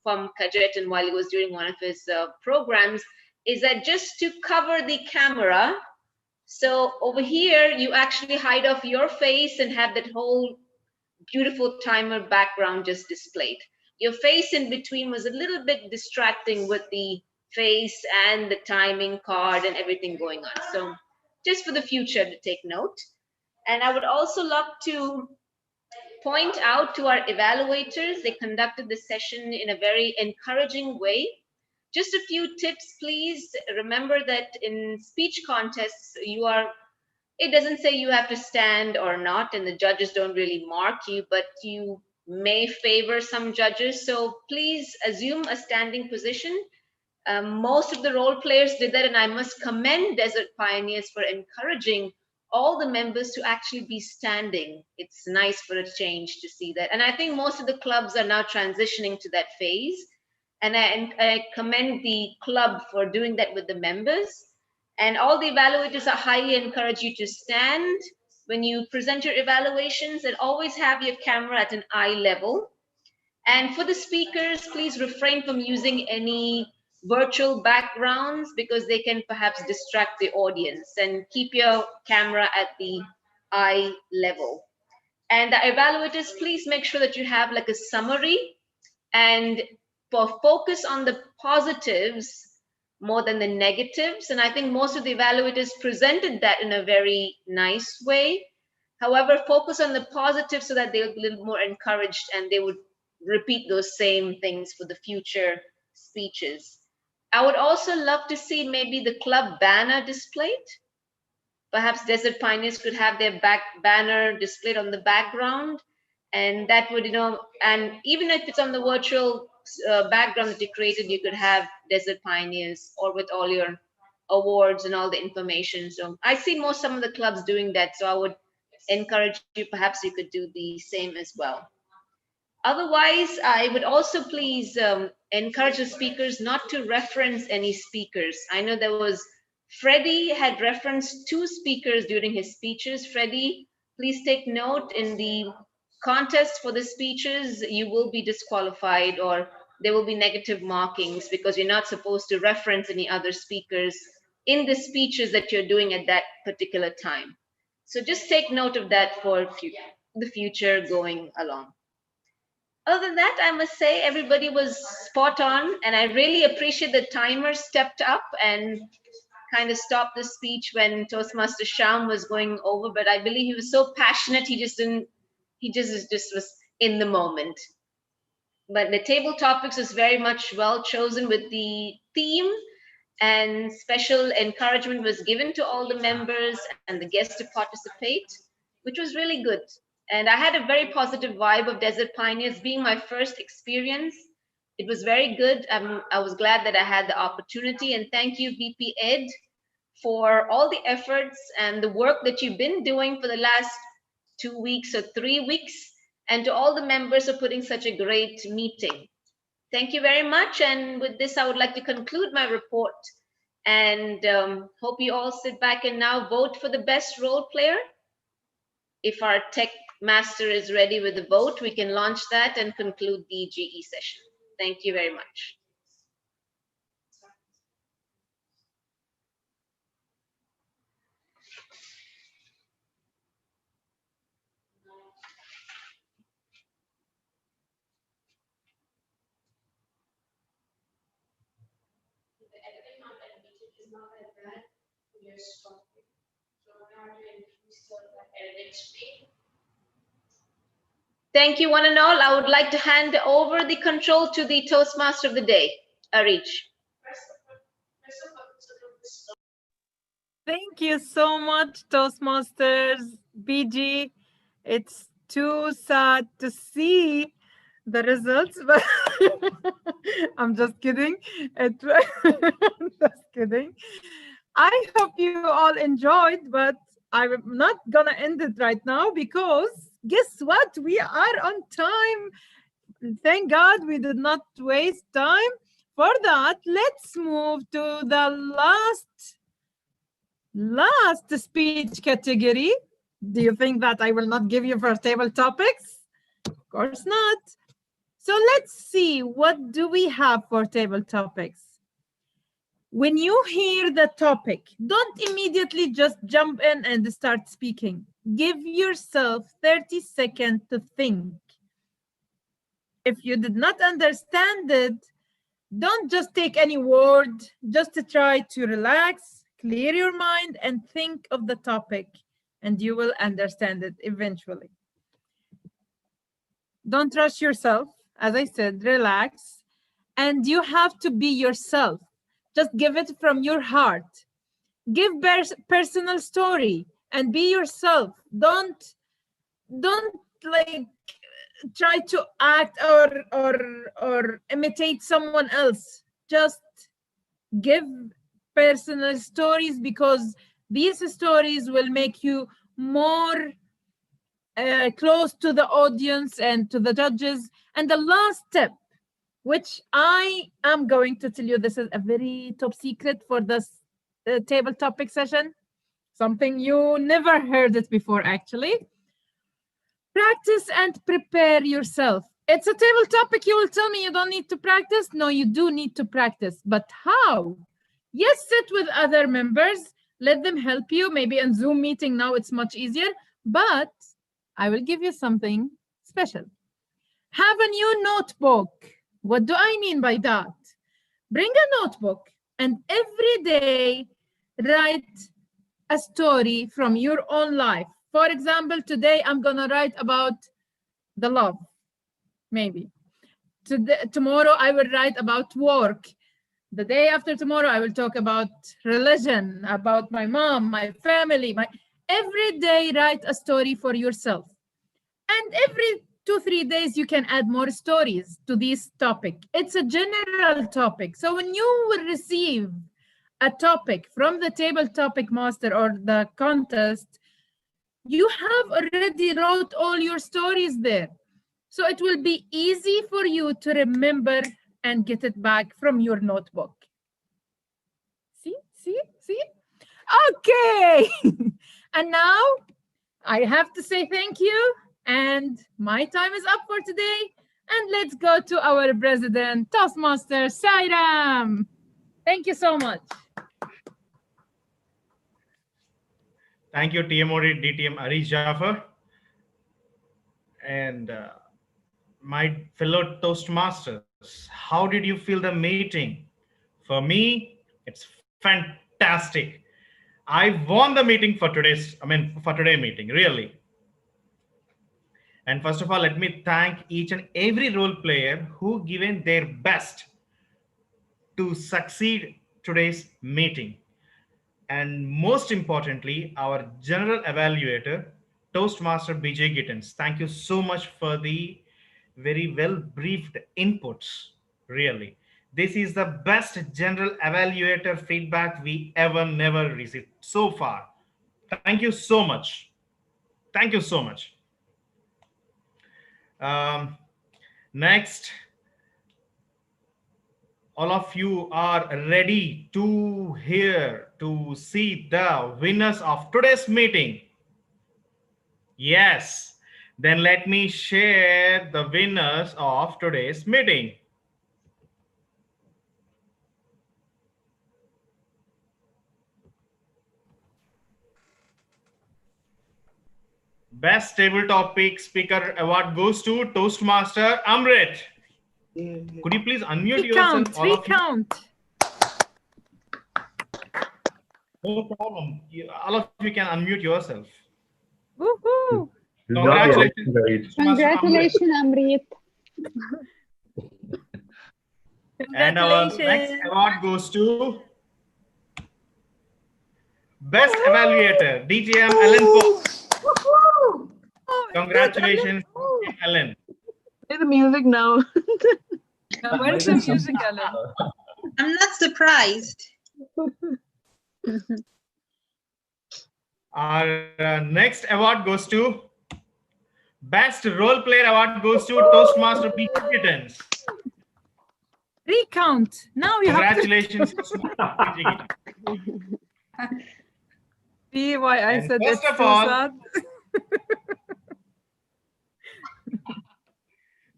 from Kajetan while he was doing one of his programs, is that just to cover the camera, so over here, you actually hide off your face and have that whole beautiful timer background just displayed. Your face in between was a little bit distracting with the face and the timing card and everything going on. So just for the future to take note. And I would also love to point out to our evaluators, they conducted the session in a very encouraging way. Just a few tips, please. Remember that in speech contests, it doesn't say you have to stand or not, and the judges don't really mark you, but you may favor some judges. So please assume a standing position. Most of the role players did that, and I must commend Desert Pioneers for encouraging all the members to actually be standing. It's nice for a change to see that. And I think most of the clubs are now transitioning to that phase. And I commend the club for doing that with the members. And all the evaluators, I highly encourage you to stand when you present your evaluations, and always have your camera at an eye level. And for the speakers, please refrain from using any virtual backgrounds because they can perhaps distract the audience, and keep your camera at the eye level. And the evaluators, please make sure that you have like a summary and focus on the positives more than the negatives. And I think most of the evaluators presented that in a very nice way. However, focus on the positives so that they'll be a little more encouraged and they would repeat those same things for the future speeches. I would also love to see maybe the club banner displayed. Perhaps Desert Pioneers could have their banner displayed on the background, and that would, and even if it's on the virtual background that you created, you could have Desert Pioneers, or with all your awards and all the information. So I see some of the clubs doing that, so I would encourage you, perhaps you could do the same as well. Otherwise, I would also please encourage the speakers not to reference any speakers. I know there was, Freddie had referenced 2 speakers during his speeches. Freddie, please take note, in the contest for the speeches, you will be disqualified, or there will be negative markings because you're not supposed to reference any other speakers in the speeches that you're doing at that particular time. So just take note of that for the future going along. Other than that, I must say everybody was spot on, and I really appreciate the timer stepped up and kind of stopped the speech when Toastmaster Sham was going over, but I believe he was so passionate, he just was in the moment. But the table topics is very much well chosen with the theme and special encouragement was given to all the members and the guests to participate, which was really good. And I had a very positive vibe of Desert Pioneers being my first experience. It was very good. I was glad that I had the opportunity, and thank you, VP Ed, for all the efforts and the work that you've been doing for the last 2 weeks or 3 weeks, and to all the members for putting such a great meeting. Thank you very much. And with this, I would like to conclude my report and hope you all sit back and now vote for the best role player. If our tech master is ready with the vote, we can launch that and conclude the GE session. Thank you very much. Thank you, one and all. I would like to hand over the control to the Toastmaster of the day, Arich. Thank you so much, Toastmasters. BG, it's too sad to see the results, but I'm just kidding. Just kidding. I hope you all enjoyed, but I'm not gonna end it right now because guess what? We are on time. Thank God we did not waste time. For that, let's move to the last speech category. Do you think that I will not give you for table topics? Of course not. So let's see, what do we have for table topics? When you hear the topic, don't immediately just jump in and start speaking. Give yourself 30 seconds to think. If you did not understand it, don't just take any word, just to try to relax, clear your mind, and think of the topic, and you will understand it eventually. Don't rush yourself. As I said, relax, and you have to be yourself. Just give it from your heart. Give personal story and be yourself. Don't like try to act or imitate someone else. Just give personal stories, because these stories will make you more close to the audience and to the judges. And the last tip, which I am going to tell you, this is a very top secret for this table topic session, something you never heard it before actually. Practice and prepare yourself. It's a table topic. You will tell me you don't need to practice. No, you do need to practice. But how? Yes, sit with other members. Let them help you. Maybe in Zoom meeting now it's much easier. But I will give you something special. Have a new notebook. What do I mean by that? Bring a notebook and every day write a story from your own life. For example, today I'm going to write about the love, maybe. Tomorrow I will write about work. The day after tomorrow I will talk about religion, about my mom, my family. Every day write a story for yourself. And every 2-3 days you can add more stories to this topic. It's a general topic. So when you will receive a topic from the table topic master or the contest, you have already wrote all your stories there. So it will be easy for you to remember and get it back from your notebook. See? Okay. And now I have to say thank you. And my time is up for today. And let's go to our president, Toastmaster Sairam. Thank you so much. Thank you, TMOD, DTM Arish Jaffer. And my fellow Toastmasters, how did you feel the meeting? For me, it's fantastic. I won the meeting for today's meeting, really. And first of all, let me thank each and every role player who given their best to succeed today's meeting. And most importantly, our general evaluator, Toastmaster BJ Gittins. Thank you so much for the very well briefed inputs, really. This is the best general evaluator feedback we never received so far. Thank you so much. Thank you so much. Next, all of you are ready to see the winners of today's meeting. Yes, then let me share the winners of today's meeting. Best table topic speaker award goes to Toastmaster Amrit. Could you please unmute yourself? Recount. No problem. All of you can unmute yourself. Woohoo! Congratulations. Congratulations, Amrit. And our next award goes to Best Evaluator, DTM Ellen Pope. Congratulations, Ellen. Play the music now. Where's the music, Ellen? I'm not surprised. Our next award goes to Best Role Player award goes to Toastmaster BJ Gittins. Recount. Now you Congratulations, See why I said first it's of so all, sad?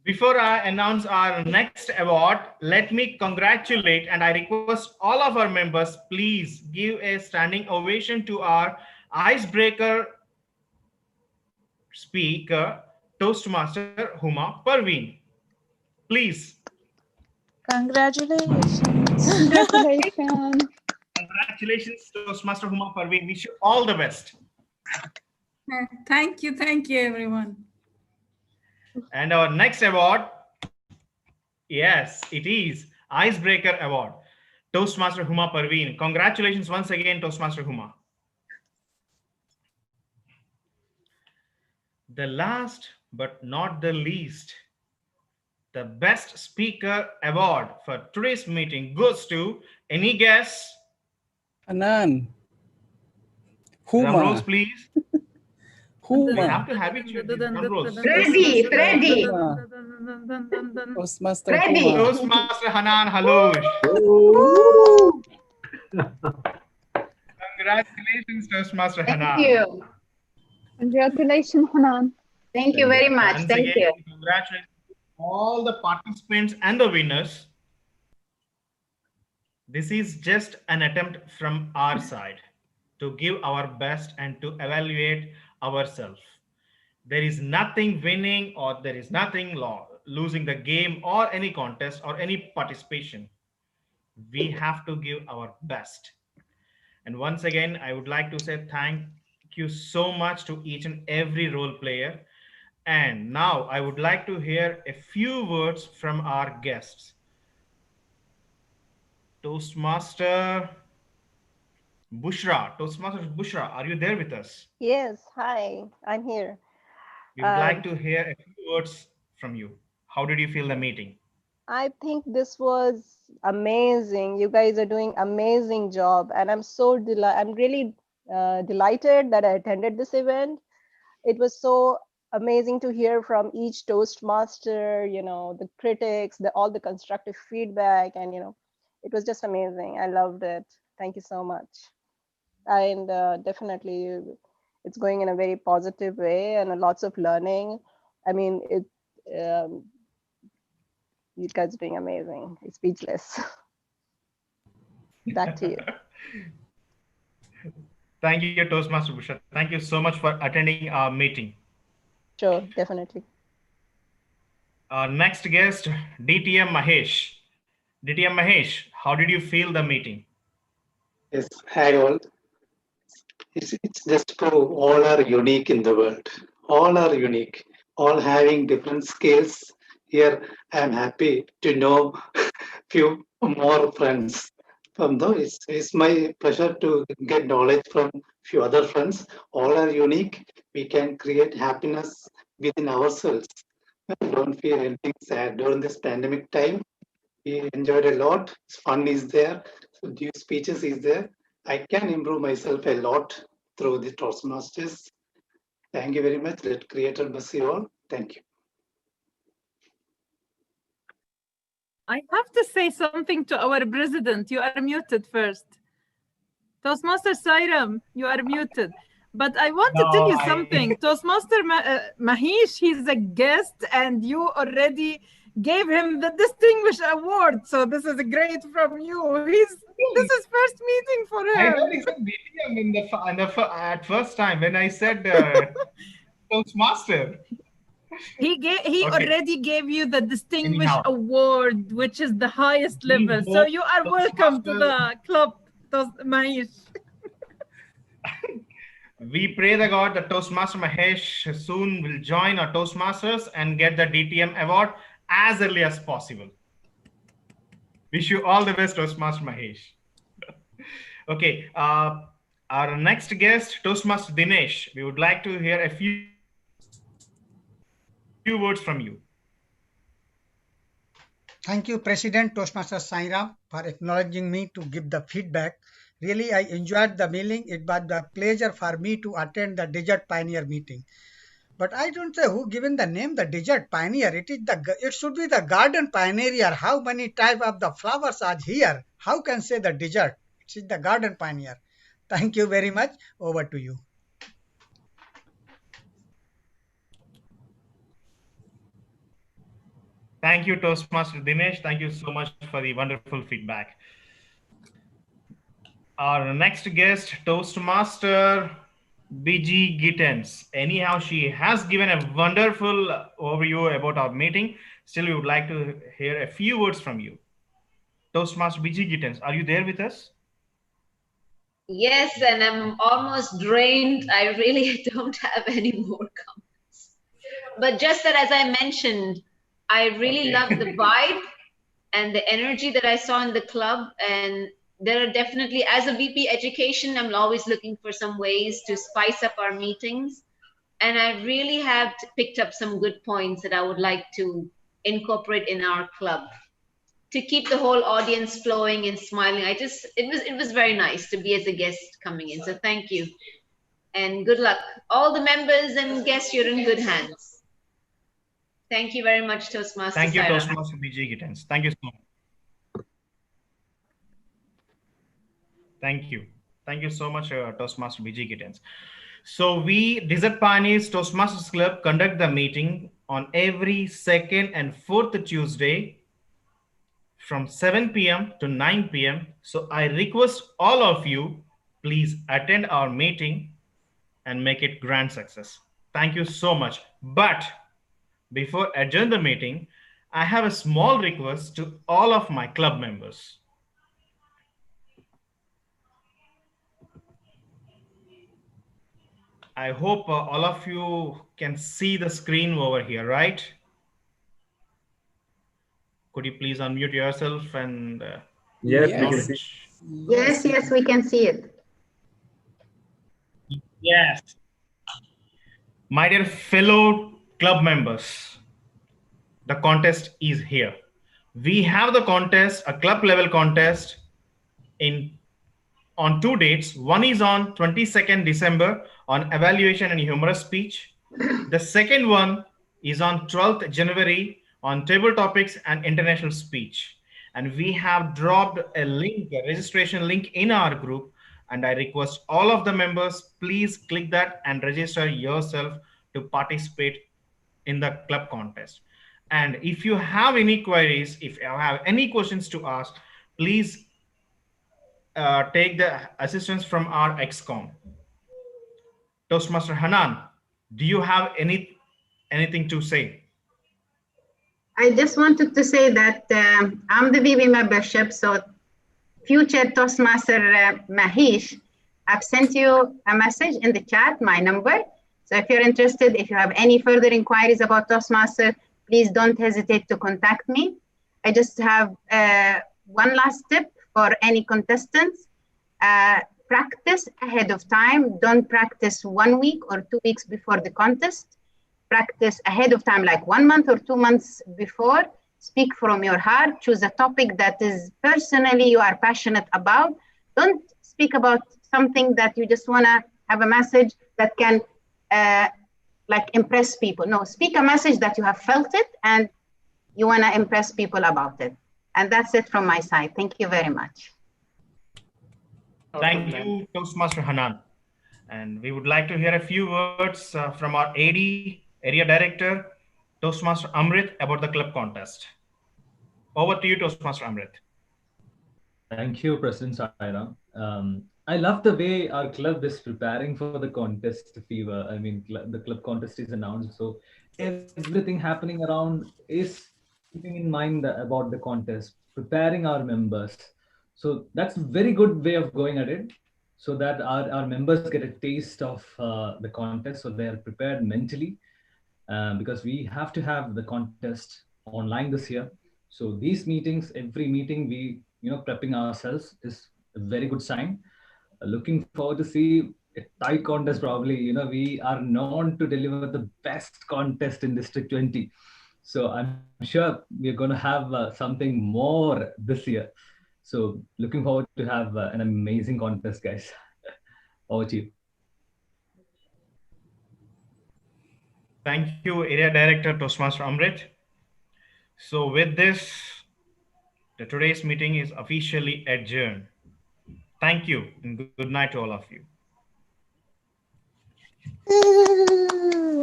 Before I announce our next award, let me congratulate and I request all of our members, please give a standing ovation to our icebreaker speaker, Toastmaster Huma Parveen. Please. Congratulations. Congratulations. Congratulations, Toastmaster Huma Parveen. Wish you all the best. Thank you, everyone. And our next award, yes, it is Icebreaker Award, Toastmaster Huma Parveen. Congratulations once again, Toastmaster Huma. The last but not the least, the Best Speaker Award for today's meeting goes to any guess? Hanan. Drum rolls, Huma. please. Huma. We have to have it. Drum rolls. Freddy. Toastmaster Freddy. Huma. Toastmaster Hanan Haloush. Congratulations, Toastmaster Hanan. Thank you. Congratulations, Hanan. Thank you very much. Once Thank again, you. congratulations to all the participants and the winners. This is just an attempt from our side to give our best and to evaluate ourselves. There is nothing winning or there is nothing losing the game or any contest or any participation. We have to give our best. And once again, I would like to say thank you so much to each and every role player. And now I would like to hear a few words from our guests. Toastmaster Bushra. Toastmaster Bushra, are you there with us? Yes, hi, I'm here. We would like to hear a few words from you. How did you feel the meeting? I think this was amazing. You guys are doing amazing job, and I'm really delighted that I attended this event. It was so amazing to hear from each Toastmaster, the critics, all the constructive feedback, and it was just amazing. I loved it. Thank you so much. And definitely it's going in a very positive way and lots of learning. I mean, you guys are doing amazing. It's speechless. Back to you. Thank you, Toastmaster Bushra. Thank you so much for attending our meeting. Sure, definitely. Our next guest, DTM Mahesh. DTM Mahesh, how did you feel the meeting? Yes, hi all. It's just prove all are unique in the world. All are unique. All having different skills. Here, I am happy to know few more friends. No, it's my pleasure to get knowledge from few other friends. All are unique. We can create happiness within ourselves. Don't feel anything sad during this pandemic time. We enjoyed a lot. Fun is there. So new speeches is there. I can improve myself a lot through the Toastmasters. Thank you very much. Let Creator bless you all. Thank you. I have to say something to our president. You are muted first. Toastmaster Sairam, you are muted. But I want to tell you something. Toastmaster Mahesh, he's a guest and you already gave him the Distinguished Award. So this is great from you. This is first meeting for him. I heard he said DTM at first time when I said Toastmaster. He already gave you the Distinguished Award, which is the highest level. So you are welcome to the club, Mahesh. We pray the God that Toastmaster Mahesh soon will join our Toastmasters and get the DTM award as early as possible. Wish you all the best, Toastmaster Mahesh. Okay, our next guest, Toastmaster Dinesh. We would like to hear a few words from you. Thank you, President Toastmaster Sairam, for acknowledging me to give the feedback. Really, I enjoyed the meeting. It was a pleasure for me to attend the Desert Pioneer meeting. But I don't say who given the name the Desert Pioneer. It should be the Garden Pioneer. How many type of the flowers are here? How can say the desert? It is the Garden Pioneer. Thank you very much. Over to you. Thank you, Toastmaster Dinesh. Thank you so much for the wonderful feedback. Our next guest, Toastmaster BG Gittens. Anyhow, she has given a wonderful overview about our meeting. Still, we would like to hear a few words from you. Toastmaster BG Gittens, are you there with us? Yes, and I'm almost drained. I really don't have any more comments. But just that, as I mentioned, I really love the vibe and the energy that I saw in the club. And there are definitely, as a VP education, I'm always looking for some ways to spice up our meetings. And I really have picked up some good points that I would like to incorporate in our club to keep the whole audience flowing and smiling. It was very nice to be as a guest coming in. So thank you and good luck. All the members and guests, you're in good hands. Thank you very much, Toastmaster. Thank you, Saira. Toastmaster BG Gittens. Thank you so much. Thank you. Thank you so much, Toastmaster BG Gittens. So we, Desert Pioneers Toastmasters Club, conduct the meeting on every second and fourth Tuesday from 7 p.m. to 9 p.m. So I request all of you, please attend our meeting and make it grand success. Thank you so much. But before adjourn the meeting, I have a small request to all of my club members. I hope all of you can see the screen over here, right? Could you please unmute yourself and Yes, acknowledge? we can see. Yes, we can see it. Yes. My dear fellow club members, the contest is here. We have the contest, a club level contest on 2 dates. One is on 22nd December on evaluation and humorous speech. The second one is on 12th January on table topics and international speech. And we have dropped a link, a registration link in our group. And I request all of the members, please click that and register yourself to participate in the club contest. And if you have any queries, if you have any questions to ask, please take the assistance from our XCOM. Toastmaster Hanan, do you have anything to say? I just wanted to say that I'm the VB membership, so future Toastmaster Mahesh, I've sent you a message in the chat, my number. So if you're interested, if you have any further inquiries about Toastmaster, please don't hesitate to contact me. I just have one last tip or any contestants. Practice ahead of time. Don't practice 1 week or 2 weeks before the contest. Practice ahead of time, like 1 month or 2 months before. Speak from your heart. Choose a topic that is personally you are passionate about. Don't speak about something that you just want to have a message that can like impress people. No, speak a message that you have felt it and you want to impress people about it. And that's it from my side. Thank you very much. Thank you, Toastmaster Hanan. And we would like to hear a few words from our AD, Area Director, Toastmaster Amrit, about the club contest. Over to you, Toastmaster Amrit. Thank you, President Saira. I love the way our club is preparing for the contest, Fever. I mean, the club contest is announced, so everything happening around is keeping in mind about the contest, preparing our members. So that's a very good way of going at it, so that our members get a taste of the contest, so they are prepared mentally, because we have to have the contest online this year. So these meetings, every meeting we prepping ourselves is a very good sign. Looking forward to see a tight contest. Probably we are known to deliver the best contest in District 20. So I'm sure we're going to have something more this year. So looking forward to have an amazing contest, guys. Over to you. Thank you, Area Director Toastmaster Amrit. So with this, today's meeting is officially adjourned. Thank you and good night to all of you.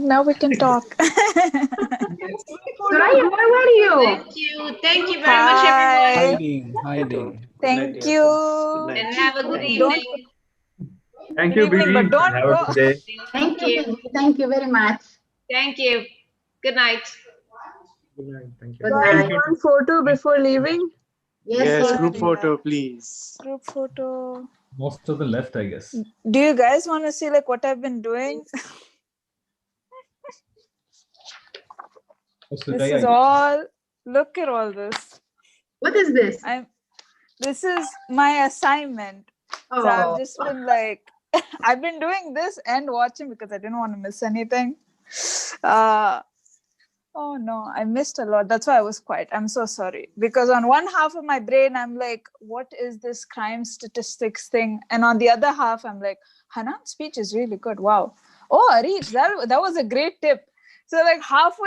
Now we can talk. Soraya, where were you? Thank you. Thank you very much, everyone. Hiding. Thank you. And have a good evening. Thank you, evening, but Biji. don't Have a go. good day. Thank you. Thank you very much. Thank you. Good night. Good night. Thank Good you. night. One photo before leaving. Yes, sir. group photo, please. Group photo. Most of the left, I guess. Do you guys want to see like what I've been doing? This is all. Look at all this. What is this? This is my assignment. Oh. So I've just been like, I've been doing this and watching because I didn't want to miss anything. Oh no, I missed a lot. That's why I was quiet. I'm so sorry. Because on one half of my brain, I'm like, what is this crime statistics thing? And on the other half, I'm like, Hanan's speech is really good. Wow. Oh, Arish, that was a great tip. So like halfway